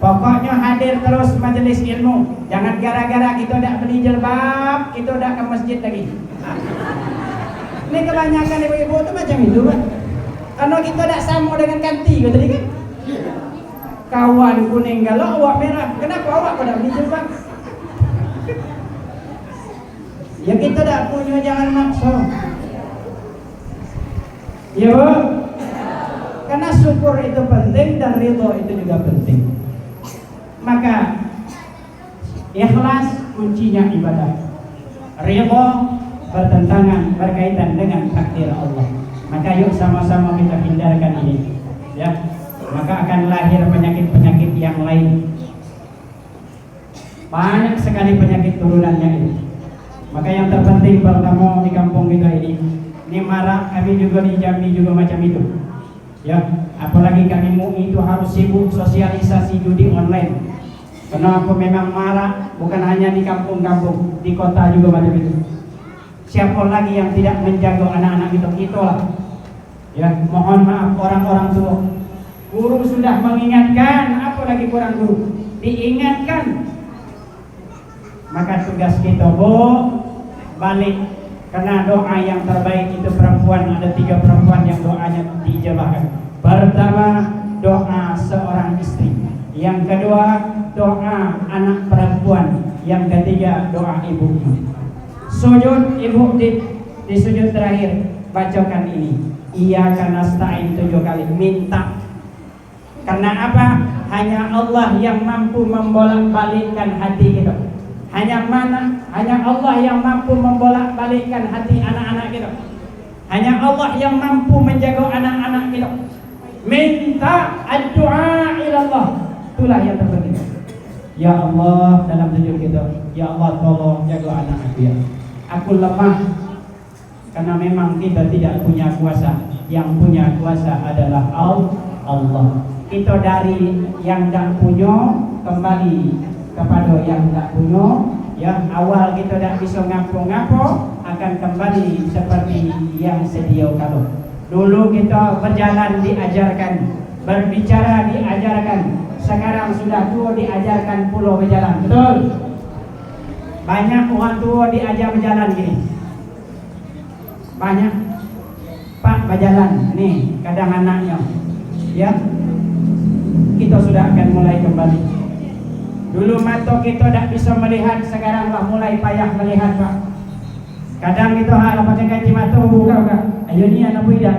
Speaker 1: Pokoknya hadir terus majelis ilmu. Jangan gara-gara kita tidak beli jilbab, kita tidak ke masjid lagi. Ini kebanyakan ibu-ibu itu macam itu kan. Karena kita tidak sama dengan kanti gitu tadi kan. Kawan kuning galau, awak merah. Kenapa awak pada beli jilbab? Ya kita tidak punya, jangan maksa. Ya Bu? Karena syukur itu penting dan ridho itu juga penting. Maka ikhlas kuncinya ibadah. Ridho bertentangan berkaitan dengan takdir Allah. Maka yuk sama-sama kita hindarkan ini. Ya. Maka akan lahir penyakit-penyakit yang lain. Banyak sekali penyakit turunannya ini. Maka yang terpenting pertama di kampung kita ini marak, kami juga di Jambi juga macam itu. Ya, apalagi kami MUI itu harus sibuk sosialisasi judi online. Karena aku memang marak, bukan hanya di kampung-kampung, di kota juga macam itu. Siapa lagi yang tidak menjaga anak-anak kita lah. Ya, mohon maaf orang-orang tua. Guru sudah mengingatkan, apalagi kurang guru diingatkan. Maka tugas kita balik, karena doa yang terbaik itu perempuan. Ada 3 perempuan yang doanya dijabahkan. Pertama, doa seorang istri. Yang kedua, doa anak perempuan. Yang ketiga, doa ibunya. Sujud ibu di sujud terakhir bacakan ini. Iyyaka nasta'in 7 kali, minta. Karena apa? Hanya Allah yang mampu membolak-balikkan hati kita. Hanya Allah yang mampu membolak-balikkan hati anak-anak kita. Hanya Allah yang mampu menjaga anak-anak kita. Minta ad-du'a ila Allah. Itulah yang terpenting. Ya Allah, dalam sujud kita, ya Allah tolong jaga anak aku ya. Aku lemah karena memang kita tidak punya kuasa. Yang punya kuasa adalah Allah. Kita dari yang tidak punya kembali kepada yang tidak punya. Ya, awal kita tidak bisa ngapo-ngapo, akan kembali seperti yang sedia kala. Dulu kita berjalan diajarkan, berbicara diajarkan, sekarang sudah tua diajarkan pula berjalan. Betul? Banyak orang tua diajar berjalan gini. Banyak. Pak berjalan, nih kadang anaknya. Ya, kita sudah akan mulai kembali. Dulu mata kita tidak bisa melihat, sekarang lah mulai payah melihat Pak. Kadang kita harap pakai kacamata buka. Ayo ni anak budak.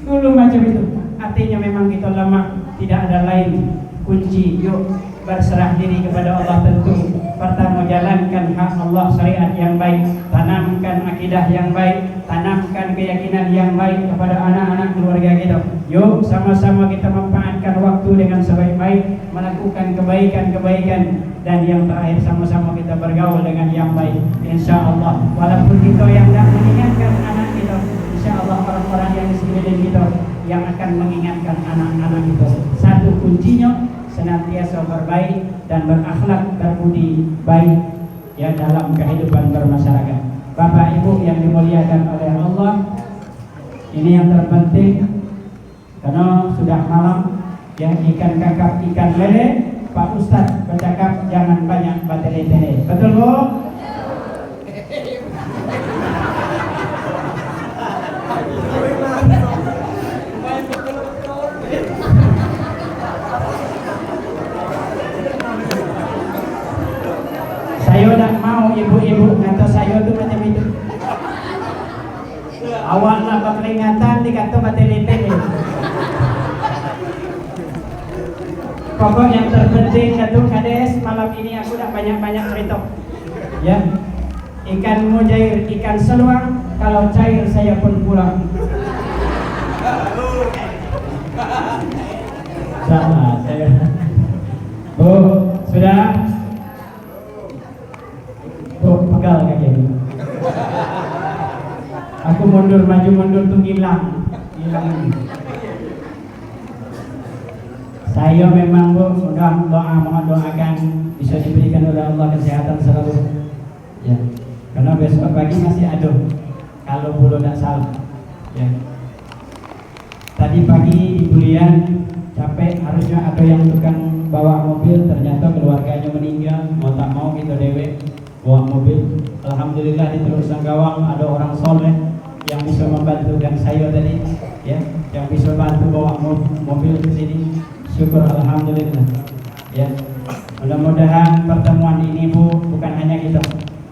Speaker 1: Dulu macam itu. Artinya memang kita lemah, tidak ada lain kunci. Yuk berserah diri kepada Allah tentu. Pertama, jalankan hak Allah, syariat yang baik, tanamkan akidah yang baik, tanamkan keyakinan yang baik kepada anak-anak keluarga kita. Yuk sama-sama kita memanfaatkan waktu dengan sebaik-baik, melakukan kebaikan-kebaikan, dan yang terakhir sama-sama kita bergaul dengan yang baik. Insya Allah, walaupun kita yang tidak mengingatkan anak kita, insya Allah orang-orang yang di sekeliling kita yang akan mengingatkan anak-anak kita. Satu kuncinya senantiasa berbaik dan berakhlak berbudi baik ya dalam kehidupan bermasyarakat. Bapak Ibu yang dimuliakan oleh Allah, ini yang terpenting karena sudah malam ya, ikan kakap ikan lele. Pak Ustadz bercakap jangan banyak batele-tele. Betul Bu? Saya tidak mau ibu-ibu kata saya itu macam itu. Awaklah keringatan dikata batele-tele. Pokok yang terpenting Datuk Kades, malam ini aku dah banyak-banyak cerita. Ya. Ikan mujair, ikan seluang, kalau cair saya pun pulang. Salah saya. Bu, sudah? Bu, pegal kaki ini. Aku mundur maju mundur tuh hilang ini. Saya memang Bu, mohon doakan bisa diberikan oleh Allah kesehatan selalu. Ya. Karena besok pagi masih ada. Kalau belum tidak salah. Ya. Tadi pagi di Bulian capek, harusnya ada yang tukang bawa mobil, ternyata keluarganya meninggal, mau tak mau gitu dewe bawa mobil. Alhamdulillah di Teluk Sanggawang ada orang soleh yang bisa membantu dan saya tadi ya, yang bisa bantu bawa mobil ke sini. Syukur alhamdulillah ya. Mudah-mudahan pertemuan ini Bu bukan hanya kita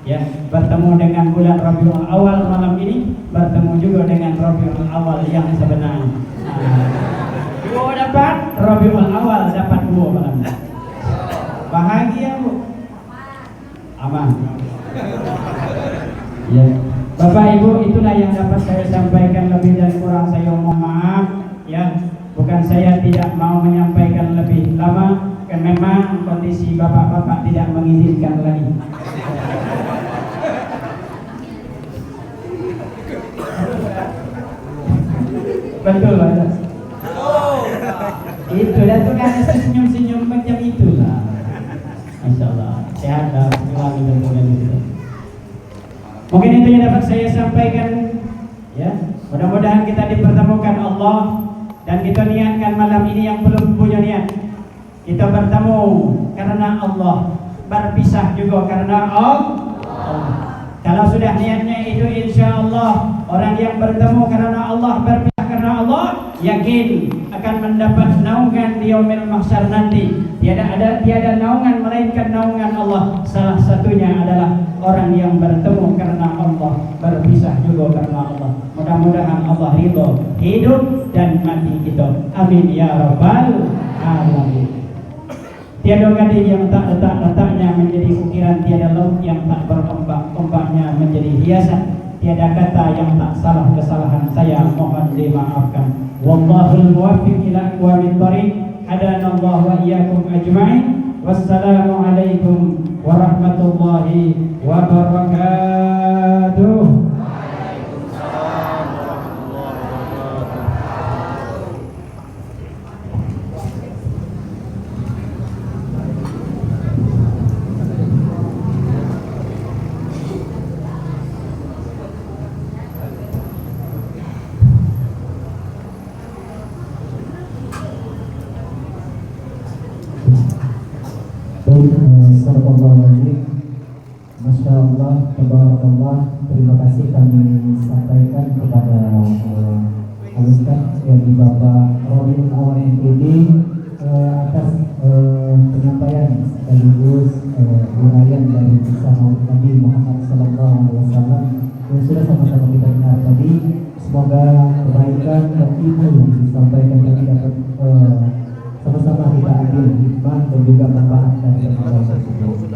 Speaker 1: ya, bertemu dengan bulan Rabiul Awal malam ini, bertemu juga dengan Rabiul Awal yang sebenarnya. Dua dapat Rabiul Awal, dapat dua malam. Bahagia Bu, aman ya. Bapak Ibu, itulah yang dapat saya sampaikan. Lebih dan kurang saya mohon maaf ya. Bukan saya tidak mau menyampaikan lebih lama, kan memang kondisi bapak-bapak tidak mengizinkan lagi. Betul Pak. Itu dan tuh kan senyum-senyum macam itulah. Masya Allah, sehat dah, selalu betul. Mungkin itu yang dapat saya sampaikan ya. Mudah-mudahan kita dipertemukan Allah, dan kita niatkan malam ini yang belum punya niat, kita bertemu karena Allah, berpisah juga karena Allah. Kalau sudah niatnya itu, insya Allah orang yang bertemu karena Allah, berpisah karena Allah, yakin akan mendapat naungan di yaumil mahsyar nanti. Tiada naungan melainkan naungan Allah. Salah satunya adalah orang yang bertemu karena Allah, berpisah juga karena Allah. Mudah-mudahan Allah ridho hidup dan mati kita. Amin ya rabbal alamin. Tiada gading yang tak letak-letaknya menjadi ukiran, tiada laut yang tak berombak-ombaknya menjadi hiasan, tiada kata yang tak salah kesalahan saya mohon dimaafkan. Wallahul muwaffiq ila aqwamit thoriq. Hadanallahu wa iyyakum ajma'in. Wassalamu alaikum warahmatullahi wabarakatuh.
Speaker 2: Masya Allah, tabarakallah. Terima kasih kami sampaikan kepada Ustaz yang di Bapak Rabiul Awal MPD atas penyampaian sekaligus uraian dari kisah Nabi Muhammad SAW yang sudah sama-sama kita dengar tadi. Semoga kebaikan dan ilmu yang disampaikan tadi dapat sama-sama kita ambil hikmah dan juga manfaat dari perkara tersebut.